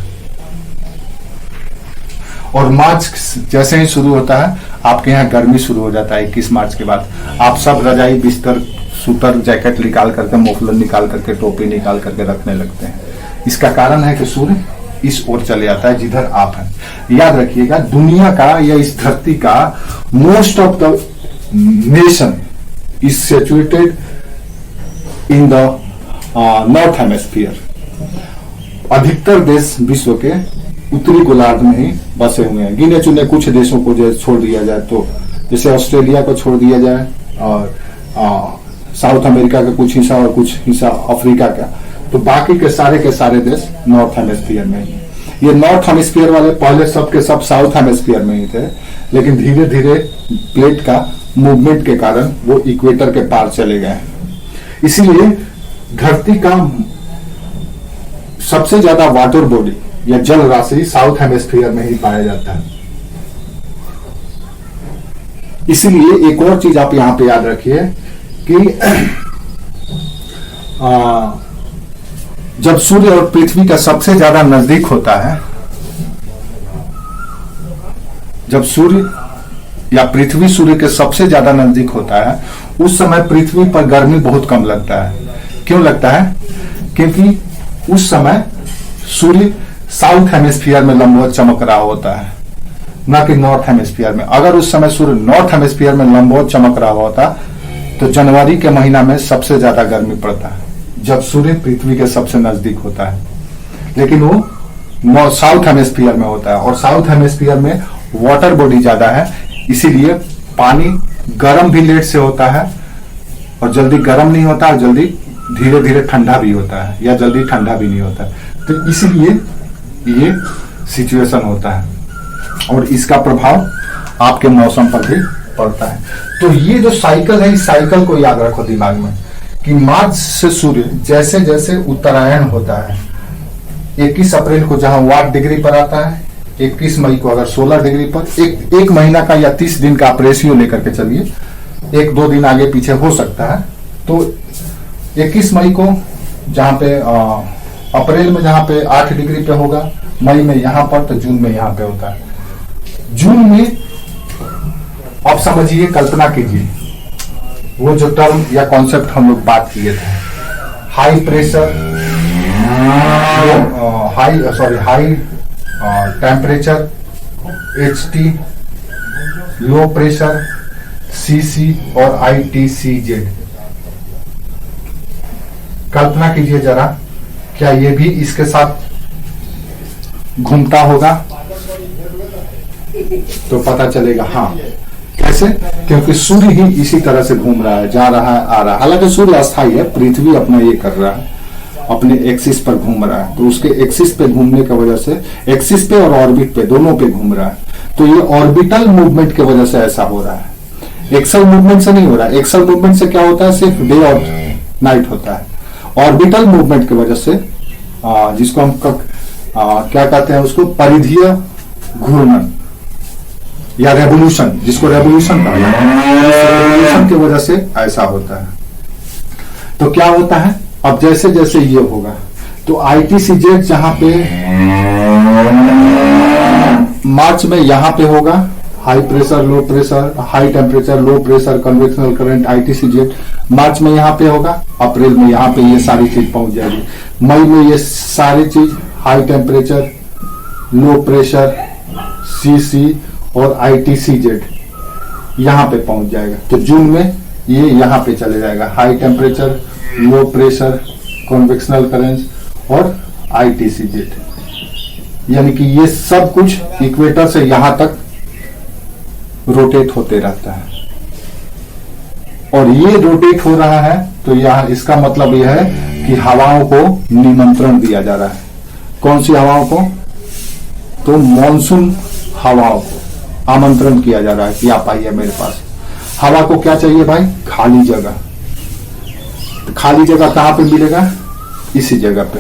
और मार्च जैसे ही शुरू होता है आपके यहाँ गर्मी शुरू हो जाता है। 21 मार्च के बाद आप सब रजाई, बिस्तर, सूटर, जैकेट निकाल करके, मोफलर निकाल करके, टोपी निकाल करके रखने लगते हैं। इसका कारण है कि सूर्य इस ओर चले जाता है जिधर आप हैं। याद रखिएगा, दुनिया का या इस धरती का most of the nation is situated in the north hemisphere. अधिकतर देश विश्व के उत्तरी गोलार्ध में ही बसे हुए हैं। गिने चुने कुछ देशों को छोड़ दिया जाए तो, जैसे ऑस्ट्रेलिया को छोड़ दिया जाए, और साउथ अमेरिका का कुछ हिस्सा और कुछ हिस्सा अफ्रीका का, तो बाकी के सारे देश नॉर्थ हेमिस्फीयर में ही। ये नॉर्थ हेमिस्फीयर वाले पहले सबके सब साउथ हेमिस्फीयर में ही थे, लेकिन धीरे धीरे प्लेट का मूवमेंट के कारण वो इक्वेटर के पार चले गए। इसीलिए धरती का सबसे ज्यादा वाटर बॉडी या जल राशि साउथ हेमिस्फीयर में ही पाया जाता है। इसलिए एक और चीज आप यहां पे याद रखिए कि जब सूर्य और पृथ्वी का सबसे ज्यादा नजदीक होता है, जब सूर्य या पृथ्वी सूर्य के सबसे ज्यादा नजदीक होता है, उस समय पृथ्वी पर गर्मी बहुत कम लगता है। क्यों लगता है? क्योंकि उस समय सूर्य साउथ हेमिस्फीयर में लंबवत चमक रहा होता है, न कि नॉर्थ हेमिस्फीयर में। अगर उस समय सूर्य नॉर्थ हेमिस्फीयर में लंबवत चमक रहा होता तो जनवरी के महीना में सबसे ज्यादा गर्मी पड़ता है, जब सूर्य पृथ्वी के सबसे नजदीक होता है। लेकिन वो साउथ हेमिस्फीयर में होता है, और साउथ हेमिस्फीयर में वाटर बॉडी ज्यादा है, इसीलिए पानी गर्म भी लेट से होता है, और जल्दी गर्म नहीं होता, और जल्दी धीरे धीरे ठंडा भी होता है, या जल्दी ठंडा भी नहीं होता। तो इसलिए ये सिचुएशन होता है, और इसका प्रभाव आपके मौसम पर भी पड़ता है। तो ये जो साइकिल है, इस साइकिल को याद रखो दिमाग में कि मार्च से सूर्य जैसे जैसे उत्तरायण होता है, 21 अप्रैल को जहां 8 डिग्री पर आता है, 21 मई को अगर 16 डिग्री पर, एक महीना का या 30 दिन का आप रेशियो लेकर के चलिए, 1-2 दिन आगे पीछे हो सकता है। तो 21 मई को जहां पे अप्रैल में जहां पे 8 डिग्री पे होगा, मई में यहां पर, तो जून में यहां पे होता है। जून में अब समझिए, कल्पना कीजिए, वो जो टर्म या कॉन्सेप्ट हम लोग बात किए थे, high pressure, high temperature HT, low pressure CC और ITCZ। कल्पना कीजिए जरा, क्या ये भी इसके साथ घूमता होगा? तो पता चलेगा हाँ। कैसे? क्योंकि सूर्य ही इसी तरह से घूम रहा है, जा रहा है, आ रहा है। हालांकि सूर्य अस्थायी है, पृथ्वी अपना ये कर रहा है, अपने एक्सिस पर घूम रहा है। तो उसके एक्सिस पे घूमने की वजह से, एक्सिस पे और ऑर्बिट पे, दोनों पे घूम रहा है। तो ये ऑर्बिटल मूवमेंट की वजह से ऐसा हो रहा है, एक्सल मूवमेंट से नहीं हो रहा है। एक्सल मूवमेंट से क्या होता है? सिर्फ डे और नाइट होता है। ऑर्बिटल मूवमेंट की वजह से जिसको हम क्या कहते हैं, उसको परिधीय घूर्णन या रेवोल्यूशन, जिसको रेवोल्यूशन कहा जाता है, रेवोल्यूशन की वजह से ऐसा होता है। तो क्या होता है, अब जैसे जैसे ये होगा तो ITCZ जहां पे मार्च में यहां पे होगा हाई प्रेशर, लो pressure, high temperature, low pressure, convectional current, ITCZ मार्च में यहां पे होगा। अप्रैल में यहां पे ये सारी चीज पहुंच जाएगी। मई में ये सारी चीज high temperature, low pressure, CC और ITCZ यहां पे पहुंच जाएगा। तो जून में ये यहां पे चले जाएगा, high temperature, low pressure, convectional current और ITCZ। यानी कि ये सब कुछ इक्वेटर से यहां तक रोटेट होते रहता है। और ये रोटेट हो रहा है तो यह इसका मतलब यह है कि हवाओं को निमंत्रण दिया जा रहा है। कौन सी हवाओं को? तो मॉनसून हवाओं को आमंत्रण किया जा रहा है कि आप आइए मेरे पास। हवा को क्या चाहिए भाई? खाली जगह। तो खाली जगह कहां पे मिलेगा? इसी जगह पे,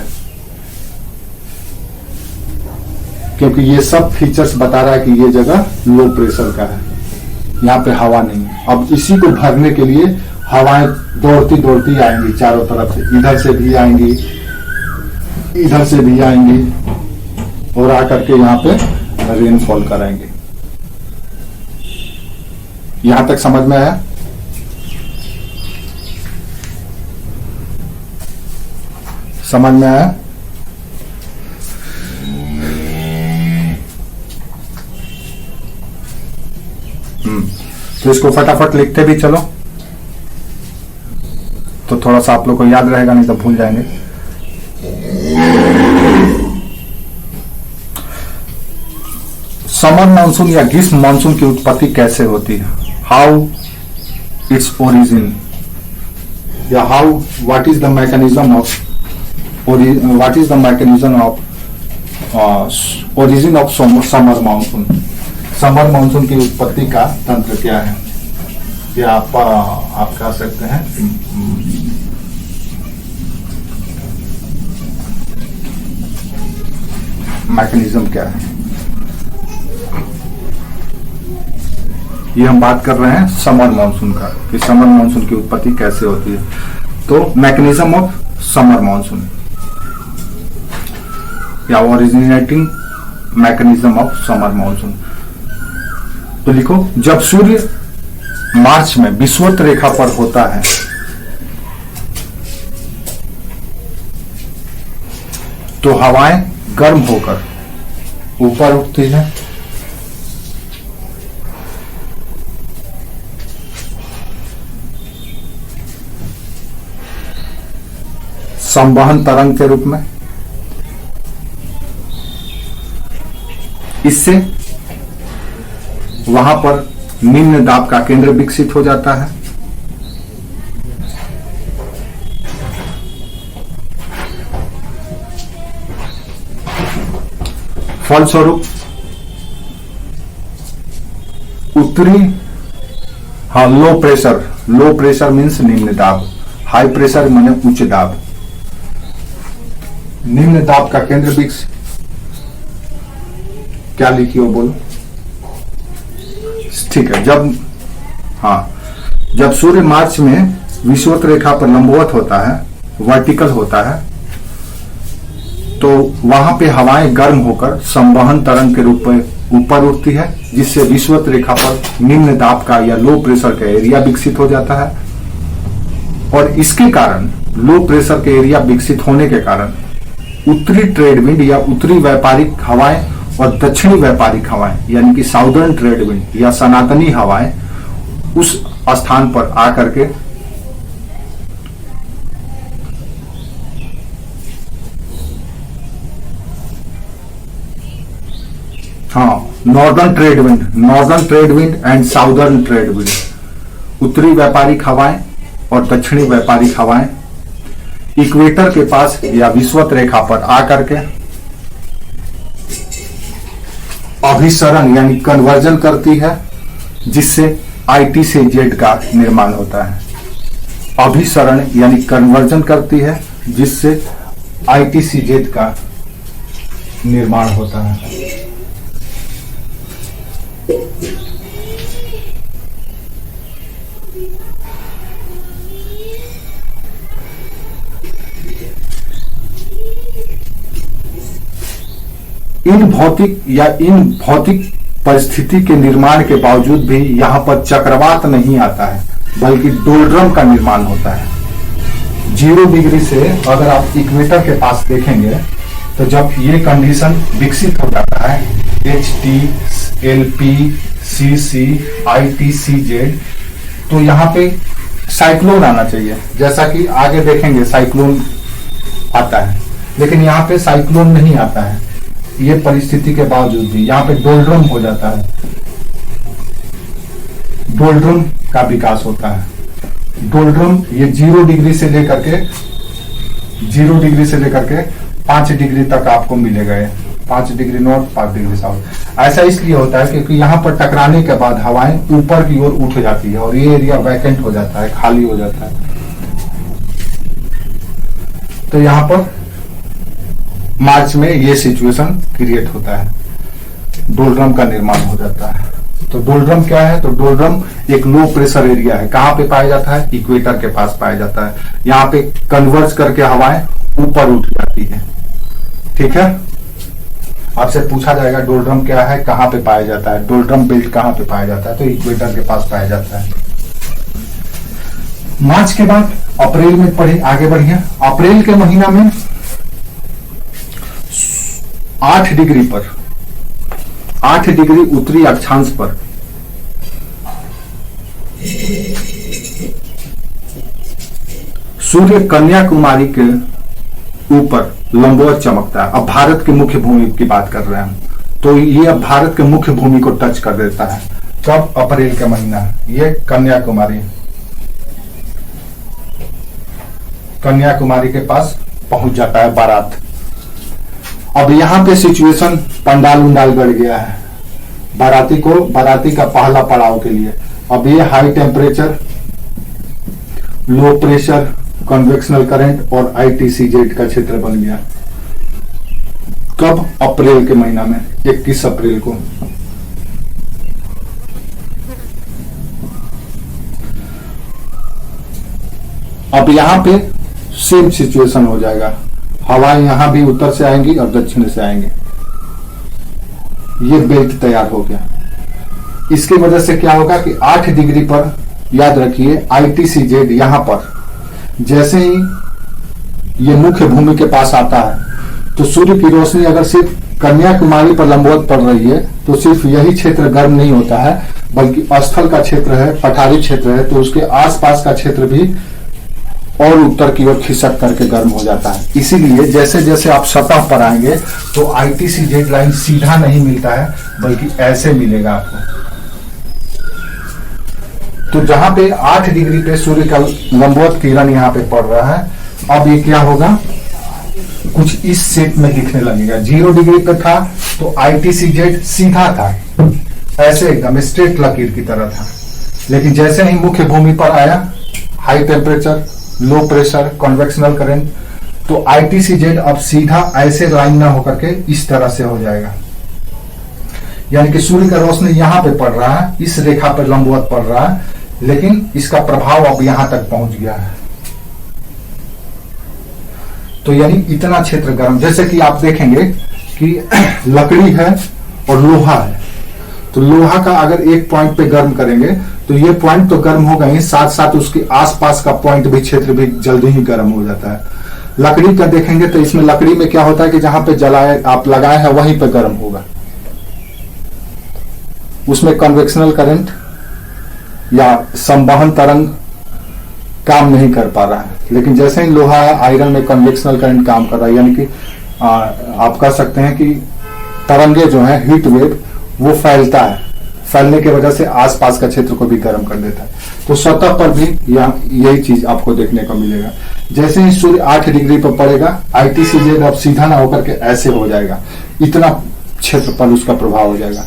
क्योंकि ये सब फीचर्स बता रहा है कि ये जगह लो प्रेशर का है, यहाँ पे हवा नहीं है। अब इसी को भरने के लिए हवाएं दौड़ती दौड़ती आएंगी चारों तरफ से, इधर से भी आएंगी, इधर से भी आएंगी और आकर के यहाँ पे रेनफॉल कराएंगे। यहां तक समझ में आया? समझ में आया? तो इसको फटाफट लिखते भी चलो, तो थोड़ा सा आप लोग को याद रहेगा, नहीं तो भूल जाएंगे। समर मानसून या ग्रीष्म मानसून की उत्पत्ति कैसे होती है? हाउ इट्स ओरिजिन, या how what is the mechanism of origin of summer monsoon. Summer monsoon की उत्पत्ति का तंत्र क्या है? ये आप कह सकते हैं मैकेनिज्म क्या है। ये हम बात कर रहे हैं समर मानसून का, कि समर मानसून की उत्पत्ति कैसे होती है। तो मैकेनिज्म ऑफ समर मानसून या originating mechanism of summer monsoon. तो लिखो, जब सूर्य मार्च में विषुवत रेखा पर होता है तो हवाएं गर्म होकर ऊपर उठती हैं, संवहन तरंग के रूप में। इससे वहां पर निम्न दाब का केंद्र विकसित हो जाता है। फलस्वरूप उत्तरी लो प्रेशर मीन्स निम्न दाब, हाई प्रेशर माने उच्च दाब। निम्न दाब का केंद्र विकसित, क्या लिखी हो बोलो? ठीक है। जब सूर्य मार्च में विषुवत रेखा पर लंबवत होता है, वर्टिकल होता है, तो वहां पे हवाएं गर्म होकर संवहन तरंग के रूप में ऊपर उठती है, जिससे विषुवत रेखा पर निम्न दाब का या लो प्रेशर का एरिया विकसित हो जाता है। और इसके कारण लो प्रेशर के एरिया विकसित होने के कारण उत्तरी ट्रेड विंड या उत्तरी व्यापारिक हवाएं और दक्षिणी व्यापारिक हवाएं यानी कि साउदर्न ट्रेड विंड या सनातनी हवाएं उस स्थान पर आकर के northern trade wind and southern trade wind, उत्तरी व्यापारिक हवाएं और दक्षिणी व्यापारिक हवाएं इक्वेटर के पास या विषुवत रेखा पर आकर के अभिसरण यानी कन्वर्जन करती है, जिससे IT से Z का निर्माण होता है। अभिसरण यानी कन्वर्जन करती है, जिससे IT से Z का निर्माण होता है। इन भौतिक परिस्थिति के निर्माण के बावजूद भी यहां पर चक्रवात नहीं आता है, बल्कि डोलड्रम का निर्माण होता है। 0 डिग्री से अगर आप इक्वेटर के पास देखेंगे तो जब ये कंडीशन विकसित हो जाता है HT, LP, CC, IT, CZ, तो यहाँ पे साइक्लोन आना चाहिए। जैसा कि आगे देखेंगे साइक्लोन आता है, लेकिन यहाँ पे साइक्लोन नहीं आता है। ये परिस्थिति के बावजूद भी यहाँ पे डोलड्रम हो जाता है, डोलड्रम का विकास होता है। डोलड्रम ये 0 डिग्री से लेकर के 5 डिग्री तक आपको मिलेगा। 5 डिग्री नॉर्थ, 5 डिग्री साउथ। ऐसा इसलिए होता है क्योंकि यहाँ पर टकराने के बाद हवाएं ऊपर की ओर उठ जाती है और ये एरिया वैकेंट हो जाता है, खाली हो जाता है। तो यहाँ पर मार्च में ये सिचुएशन क्रिएट होता है, डोलड्रम का निर्माण हो जाता है। तो डोलड्रम क्या है? तो डोलड्रम एक लो प्रेशर एरिया है। कहां पे पाया जाता है? इक्वेटर के पास पाया जाता है। यहाँ पे कन्वर्ज करके हवाएं ऊपर उठ जाती है। ठीक है, आपसे पूछा जाएगा डोलड्रम क्या है, कहां पे पाया जाता है, डोलड्रम बेल्ट कहां पे पाया जाता है? तो इक्वेटर के पास पाया जाता है। मार्च के बाद अप्रैल में पढ़े, आगे बढ़िए। अप्रैल के महीना में 8 डिग्री उत्तरी अक्षांश पर सूर्य कन्याकुमारी के ऊपर लंबवत चमकता है। अब भारत की मुख्य भूमि की बात कर रहे हैं हम, तो ये अब भारत के मुख्य भूमि को टच कर देता है। कब? अप्रैल का महीना। ये कन्याकुमारी के पास पहुंच जाता है बारात। अब यहाँ पे सिचुएशन पंडाल उंडाल गड़ गया है बाराती का पहला पड़ाव के लिए। अब ये high temperature, low pressure, convectional current और ITCZ का क्षेत्र बन गया। कब? अप्रैल के महीना में, 21 अप्रैल को। अब यहां पे सेम सिचुएशन हो जाएगा, हवाएं यहां भी उत्तर से आएंगी और दक्षिण से आएंगी। ये बेल्ट तैयार हो गया। इसकी वजह से क्या होगा कि 8 डिग्री पर, याद रखिए, ITCZ यहां पर जैसे ही ये मुख्य भूमि के पास आता है तो सूर्य की रोशनी अगर सिर्फ कन्याकुमारी पर लंबवत पड़ रही है तो सिर्फ यही क्षेत्र गर्म नहीं होता है, बल्कि स्थल का क्षेत्र है, पठारी क्षेत्र है, तो उसके आसपास का क्षेत्र भी और उत्तर की ओर खिसक करके गर्म हो जाता है। इसीलिए जैसे जैसे आप सतह पर आएंगे तो ITCZ लाइन सीधा नहीं मिलता है, बल्कि ऐसे मिलेगा आपको। तो जहां पे 8 डिग्री पे सूर्य का लंबवत किरण यहाँ पे पड़ रहा है, अब ये क्या होगा, कुछ इस शेप में दिखने लगेगा। 0 डिग्री पे था तो ITCZ सीधा था, ऐसे एकदम स्ट्रेट लकीर की तरह था। लेकिन जैसे ही मुख्य भूमि पर आया, high temperature, low pressure, convectional current, तो ITCZ अब सीधा ऐसे लाइन ना होकर के इस तरह से हो जाएगा। यानी कि सूर्य का रोशनी यहां पे पड़ रहा है, इस रेखा पर लंबवत पड़ रहा है, लेकिन इसका प्रभाव अब यहां तक पहुंच गया है। तो यानी इतना क्षेत्र गर्म, जैसे कि आप देखेंगे कि लकड़ी है और लोहा है, तो लोहा का अगर एक पॉइंट पे गर्म करेंगे तो ये पॉइंट तो गर्म होगा ही, साथ साथ उसके आसपास का पॉइंट भी, क्षेत्र भी जल्दी ही गर्म हो जाता है। लकड़ी का देखेंगे तो इसमें लकड़ी में क्या होता है कि जहां पे जलाए आप लगाए हैं वहीं पे गर्म होगा, उसमें कन्वेक्शनल करंट या संवहन तरंग काम नहीं कर पा रहा है। लेकिन जैसे ही लोहा आयरन में कन्वेक्शनल करंट काम कर रहा है, यानी कि आप कह सकते हैं कि तरंगे जो है हीट वेव वो फैलता है, फैलने की वजह से आसपास का क्षेत्र को भी गर्म कर देता है। तो सतह पर भी यही चीज आपको देखने को मिलेगा। जैसे ही सूर्य 8 डिग्री पर पड़ेगा, ITCZ अब सीधा ना होकर के ऐसे हो जाएगा, इतना क्षेत्र पर उसका प्रभाव हो जाएगा।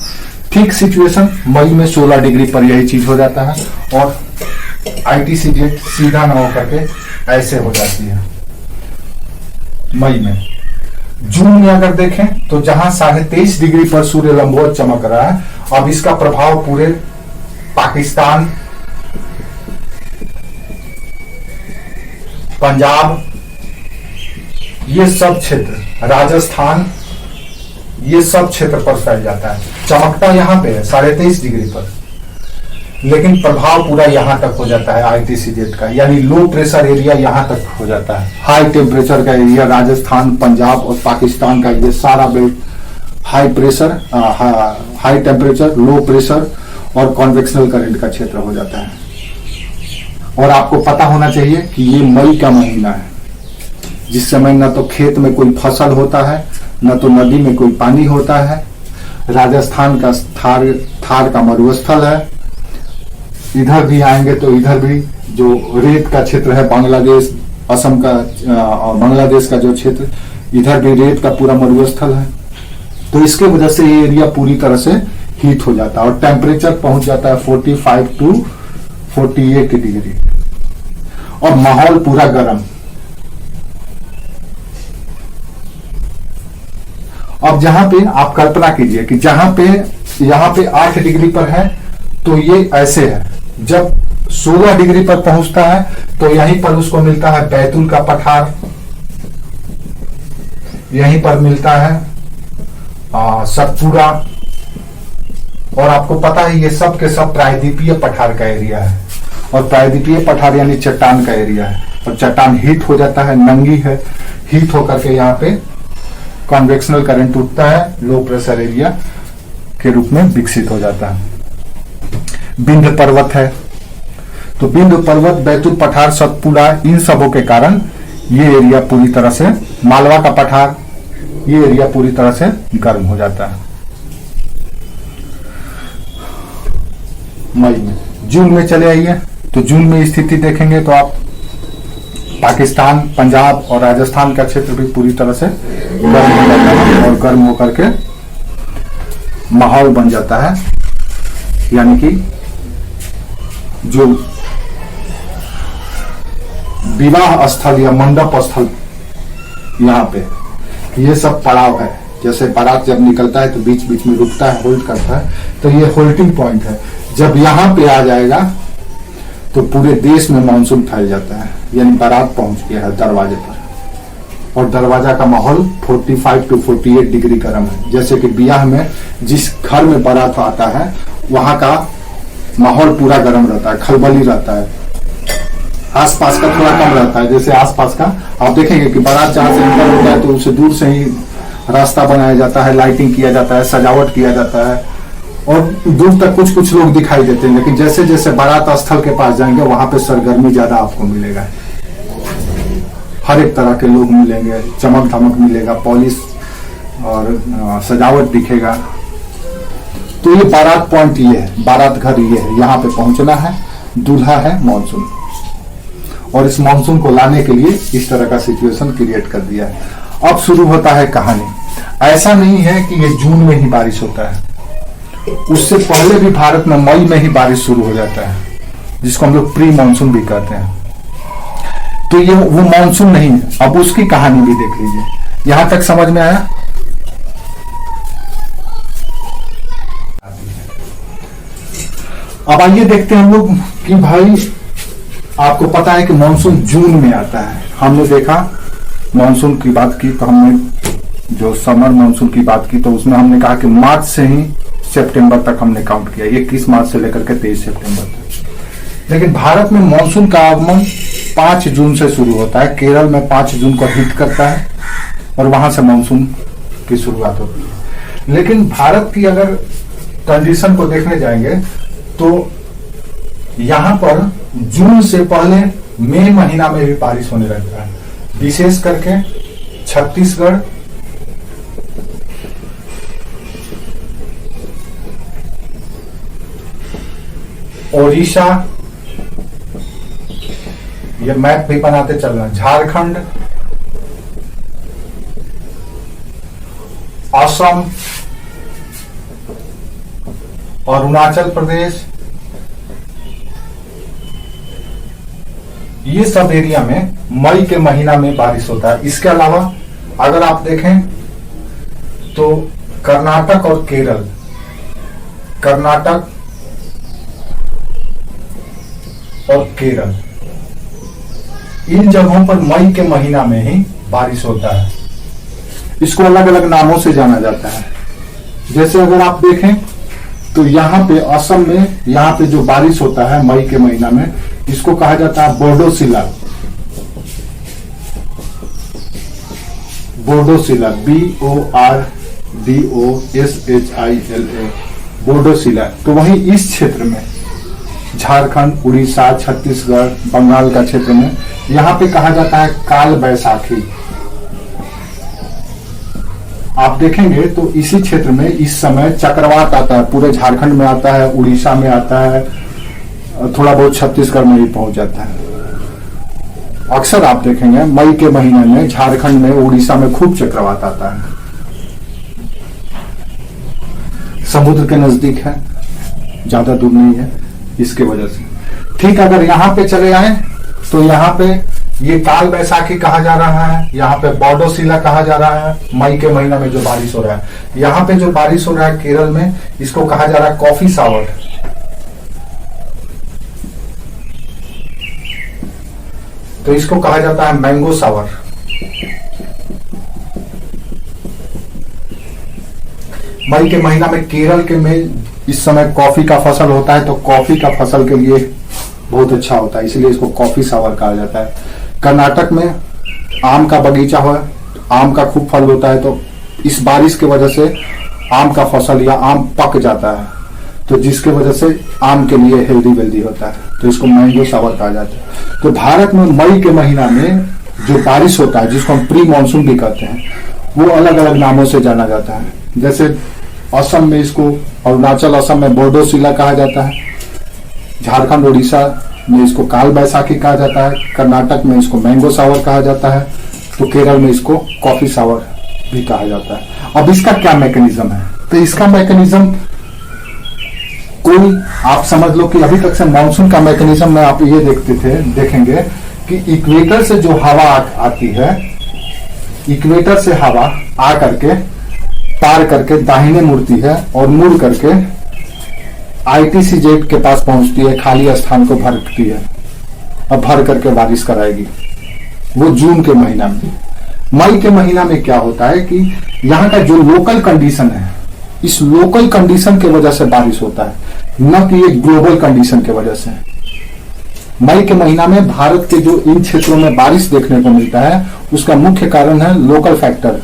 ठीक सिचुएशन मई में 16 डिग्री पर यही चीज हो जाता है और ITCZ सीधा ना होकर के ऐसे हो जाती है मई में। जून में अगर देखें तो जहां 23.5 डिग्री पर सूर्य लंबवत चमक रहा है, अब इसका प्रभाव पूरे पाकिस्तान, पंजाब, ये सब क्षेत्र, राजस्थान, ये सब क्षेत्र पर फैल जाता है। चमकता यहां पे है 23.5 डिग्री पर, लेकिन प्रभाव पूरा यहां तक हो जाता है ITCZ का, यानी लो प्रेशर एरिया यहां तक हो जाता है। हाई टेम्परेचर का एरिया राजस्थान, पंजाब और पाकिस्तान का ये सारा belt high pressure, high temperature, low pressure और कॉन्वेक्शनल करंट का क्षेत्र हो जाता है। और आपको पता होना चाहिए कि ये मई का महीना है, जिस समय न तो खेत में कोई फसल होता है, न तो नदी में कोई पानी होता है। राजस्थान का थार का मरुस्थल है। इधर भी आएंगे तो इधर भी जो रेत का क्षेत्र है, बांग्लादेश, असम का बांग्लादेश का जो क्षेत्र, इधर भी रेत का पूरा मरुस्थल है। तो इसके वजह से ये एरिया पूरी तरह से हीट हो जाता है और टेम्परेचर पहुंच जाता है 45 टू 48 डिग्री और माहौल पूरा गर्म। अब जहां पे आप कल्पना कीजिए कि यहां पे 8 डिग्री पर है तो ये ऐसे है। जब 16 डिग्री पर पहुंचता है तो यहीं पर उसको मिलता है बैतूल का पठार, यहीं पर मिलता है सतपुरा, और आपको पता है ये सब के सब प्रायद्वीपीय पठार का एरिया है। और प्रायद्वीपीय पठार यानी चट्टान का एरिया है और चट्टान हीट हो जाता है, नंगी है, हीट होकर के यहाँ पे कन्वेक्शनल करंट उठता है, लो प्रेशर एरिया के रूप में विकसित हो जाता है। विंध्य पर्वत है, तो विंध्य पर्वत, बैतूल पठार, सतपुड़ा, इन सबों के कारण ये एरिया पूरी तरह से, मालवा का पठार, ये एरिया पूरी तरह से गर्म हो जाता है मई में। जून में चले आइए तो जून में स्थिति देखेंगे तो आप पाकिस्तान, पंजाब और राजस्थान का क्षेत्र भी पूरी तरह से गर्म हो जाता है और गर्म होकर के माहौल बन जाता है, यानी कि जो विवाह स्थल या मंडप स्थल यहाँ पे, ये सब पड़ाव है। जैसे बारात जब निकलता है तो बीच बीच में रुकता है, होल्ड करता है, तो ये होल्डिंग पॉइंट है। जब यहाँ पे आ जाएगा तो पूरे देश में मानसून फैल जाता है, यानी बारात पहुंच गया है दरवाजे पर और दरवाजा का माहौल 45 टू 48 डिग्री गर्म है। जैसे कि ब्याह में जिस घर में बारात आता है वहां का माहौल पूरा गर्म रहता है, खलबली रहता है, आसपास का थोड़ा कम रहता है। जैसे आसपास का आप देखेंगे कि बारात जहां से निकल होता है तो उसे दूर से ही रास्ता बनाया जाता है, लाइटिंग किया जाता है, सजावट किया जाता है और दूर तक कुछ कुछ लोग दिखाई देते हैं। लेकिन जैसे जैसे बारात स्थल के पास जाएंगे वहां पे सरगर्मी ज्यादा आपको मिलेगा, हर एक तरह के लोग मिलेंगे, चमक धमक मिलेगा, पॉलिश और सजावट दिखेगा। तो ये बारात पॉइंट ये है, बारात घर ये है, यहाँ पे पहुंचना है, दूल्हा है मानसून, और इस मानसून को लाने के लिए इस तरह का सिचुएशन क्रिएट कर दिया है। अब शुरू होता है कहानी। ऐसा नहीं है कि ये जून में ही बारिश होता है, उससे पहले भी भारत में मई में ही बारिश शुरू हो जाता है, जिसको हम लोग प्री मानसून भी कहते हैं। तो ये वो मानसून नहीं है। अब उसकी कहानी भी देख लीजिए, यहां तक समझ में आया? अब आइए देखते हैं हम लोग कि भाई आपको पता है कि मानसून जून में आता है। हमने देखा मानसून की बात की तो हमने जो समर मानसून की बात की तो उसमें हमने कहा कि मार्च से ही सितंबर तक हमने काउंट किया, 21 मार्च से लेकर के 23 सितंबर तक। लेकिन भारत में मानसून का आगमन 5 जून से शुरू होता है। केरल में 5 जून को हिट करता है और वहां से मानसून की शुरुआत होती है। लेकिन भारत की अगर कंडीशन को देखने जाएंगे तो यहां पर जून से पहले मई महीना में भी बारिश होने लगता है, विशेष करके छत्तीसगढ़, ओडिशा, ये मैप भी बनाते चल रहा है, झारखंड, असम, अरुणाचल प्रदेश, ये सब एरिया में मई के महीना में बारिश होता है। इसके अलावा अगर आप देखें तो कर्नाटक और केरल, कर्नाटक और केरल, इन जगहों पर मई के महीना में ही बारिश होता है। इसको अलग अलग नामों से जाना जाता है। जैसे अगर आप देखें तो यहाँ पे असम में यहाँ पे जो बारिश होता है मई के महीना में, इसको कहा जाता है बोडोसिला। बोडोसिला, BORDOSHILA, बोडोसिला। तो वहीं इस क्षेत्र में झारखंड, उड़ीसा, छत्तीसगढ़, बंगाल का क्षेत्र में यहाँ पे कहा जाता है काल बैसाखी। आप देखेंगे तो इसी क्षेत्र में इस समय चक्रवात आता है, पूरे झारखंड में आता है, उड़ीसा में आता है, थोड़ा बहुत छत्तीसगढ़ में भी पहुंच जाता है। अक्सर आप देखेंगे मई के महीने में झारखंड में, उड़ीसा में खूब चक्रवात आता है। समुद्र के नजदीक है, ज्यादा दूर नहीं है, इसके वजह से। ठीक, अगर यहाँ पे चले आए तो यहाँ पे ये काल बैसाखी कहा जा रहा है, यहाँ पे बोडोसिला कहा जा रहा है। मई के महीना में जो बारिश हो रहा है, यहाँ पे जो बारिश हो रहा है केरल में, इसको कहा जा रहा है कॉफी सावर। तो इसको कहा जाता है मैंगो सावर। मई के महीना में केरल के में इस समय कॉफी का फसल होता है, तो कॉफी का फसल के लिए बहुत अच्छा होता है, इसलिए इसको कॉफी सावर कहा जाता है। कर्नाटक में आम का बगीचा हो, आम का खूब फल होता है, तो इस बारिश की वजह से आम का फसल या आम पक जाता है, तो जिसके वजह से आम के लिए हेल्दी वेल्दी होता है, तो इसको मैंगो सावर कहा जाता है। तो भारत में मई के महीना में जो बारिश होता है, जिसको हम प्री मानसून भी कहते हैं, वो अलग अलग नामों से जाना जाता है। जैसे असम में इसको, अरुणाचल असम में बोडोसिला कहा जाता है, झारखंड उड़ीसा में इसको काल बैसाखी कहा जाता है, कर्नाटक में इसको मैंगो सावर कहा जाता है, तो केरल में इसको कॉफी सावर भी कहा जाता है। अब इसका क्या मैकेनिज्म है? तो इसका मैकेनिज्म कोई आप समझ लो कि अभी तक से मानसून का मैकेनिज्म में आप ये देखेंगे कि इक्वेटर से जो हवा आती है, इक्वेटर से हवा आ करके पार करके दाहिने मुड़ती है और मुड़ करके ITCZ के पास पहुंचती है, खाली स्थान को भरती है, अब भर करके बारिश कराएगी। वो जून के महीना में। मई के महीना में क्या होता है कि यहाँ का जो लोकल कंडीशन है, इस लोकल कंडीशन के वजह से बारिश होता है, न कि ये ग्लोबल कंडीशन के वजह से। मई के महीना में भारत के जो इन क्षेत्रों में बारिश देखने को मिलता है, उसका मुख्य कारण है लोकल फैक्टर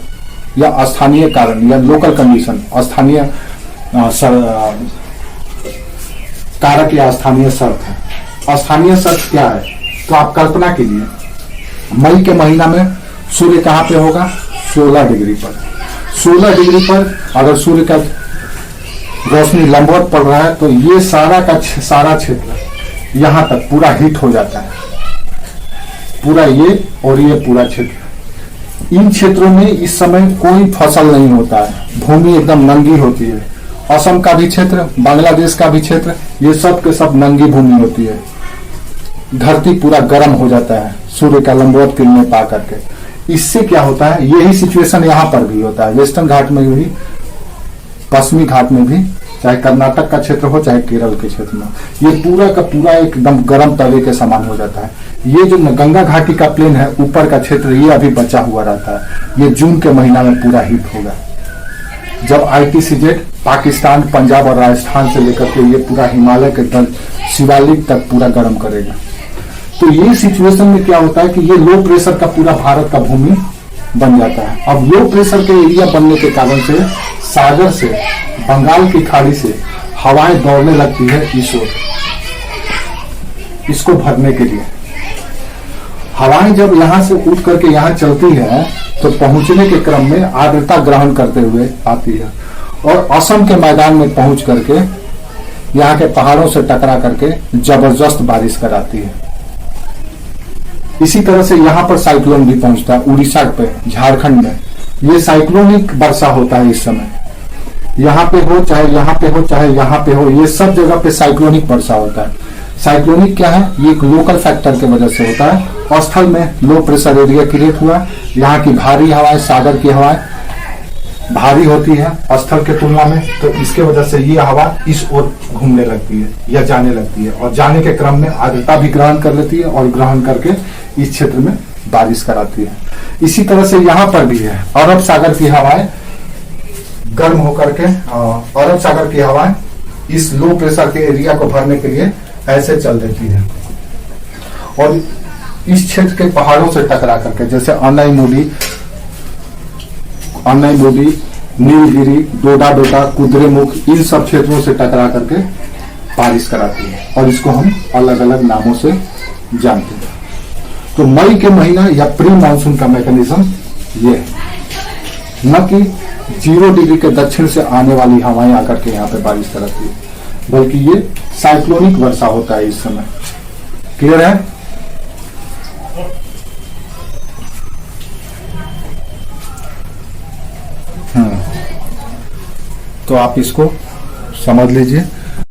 या स्थानीय कारण या लोकल कंडीशन, स्थानीय कारक या स्थानीय शर्त है। स्थानीय शर्त क्या है? तो आप कल्पना कीजिए, मई के महीना में सूर्य कहाँ पे होगा? 16 डिग्री पर। 16 डिग्री पर अगर सूर्य का रोशनी लंबवत पड़ रहा है, तो ये सारा का सारा क्षेत्र यहाँ तक पूरा हिट हो जाता है, पूरा ये और ये पूरा क्षेत्र। इन क्षेत्रों में इस समय कोई फसल नहीं होता है, भूमि एकदम नंगी होती है। असम का भी क्षेत्र, बांग्लादेश का भी क्षेत्र, ये सब के सब नंगी भूमि होती है। धरती पूरा गर्म हो जाता है सूर्य का लंबवत किरणें पा करके। इससे क्या होता है, यही सिचुएशन यहाँ पर भी होता है, वेस्टर्न घाट में भी, पश्चिमी घाट में भी, चाहे कर्नाटक का क्षेत्र हो चाहे केरल के क्षेत्र में, ये पूरा का पूरा एकदम गर्म तवे के समान हो जाता है। ये जो गंगा घाटी का प्लेन है, ऊपर का क्षेत्र, ये अभी बचा हुआ रहता है। ये जून के महीना में पूरा हीट होगा। जब ITCZ पाकिस्तान, पंजाब और राजस्थान से लेकर के ये पूरा हिमालय के शिवालिक तक पूरा गर्म करेगा। तो ये सिचुएशन में क्या होता है कि ये लो प्रेशर का पूरा भारत का भूमि बन जाता है। अब लो प्रेशर के एरिया बनने के कारण से सागर से, बंगाल की खाड़ी से हवाएं दौड़ने लगती है इस ओर, इसको भरने के लिए। हवाएं जब यहां से उठ करके यहां चलती है तो पहुंचने के क्रम में आर्द्रता ग्रहण करते हुए आती है और असम के मैदान में पहुंच करके यहाँ के पहाड़ों से टकरा करके जबरदस्त बारिश कराती है। इसी तरह से यहाँ पर साइक्लोन भी पहुंचता है उड़ीसा पे, झारखंड में। ये साइक्लोनिक वर्षा होता है इस समय, यहाँ पे हो चाहे यहाँ पे हो चाहे यहाँ पे हो, ये सब जगह पे साइक्लोनिक वर्षा होता है। साइक्लोनिक क्या है? ये एक लोकल फैक्टर की वजह से होता है। स्थल में लो प्रेशर एरिया क्रिएट हुआ, यहाँ की भारी हवाएं, सागर की हवाएं भारी होती है स्थल के तुलना में, तो इसके वजह से ये हवा इस ओर घूमने लगती है या जाने लगती है और जाने के क्रम में आर्द्रता भी ग्रहण कर लेती है और ग्रहण करके इस क्षेत्र में बारिश कराती है। इसी तरह से यहाँ पर भी है, अरब सागर की हवाएं गर्म होकर के अरब सागर की हवाएं इस लो प्रेशर के एरिया को भरने के लिए ऐसे चल देती है और इस क्षेत्र के पहाड़ों से टकरा करके, जैसे अनईमोदी, नीलगिरी, डोडा डोडा, कुद्रेमुख, इन सब क्षेत्रों से टकरा करके बारिश कराती है और इसको हम अलग अलग नामों से जानते हैं। तो मई के महीना या प्री मानसून का मैकेनिज्म ये है, न कि 0 डिग्री के दक्षिण से आने वाली हवाएं आकर के यहाँ पे बारिश कराती है, बल्कि ये साइक्लोनिक वर्षा होता है इस समय। क्लियर है? तो आप इसको समझ लीजिए।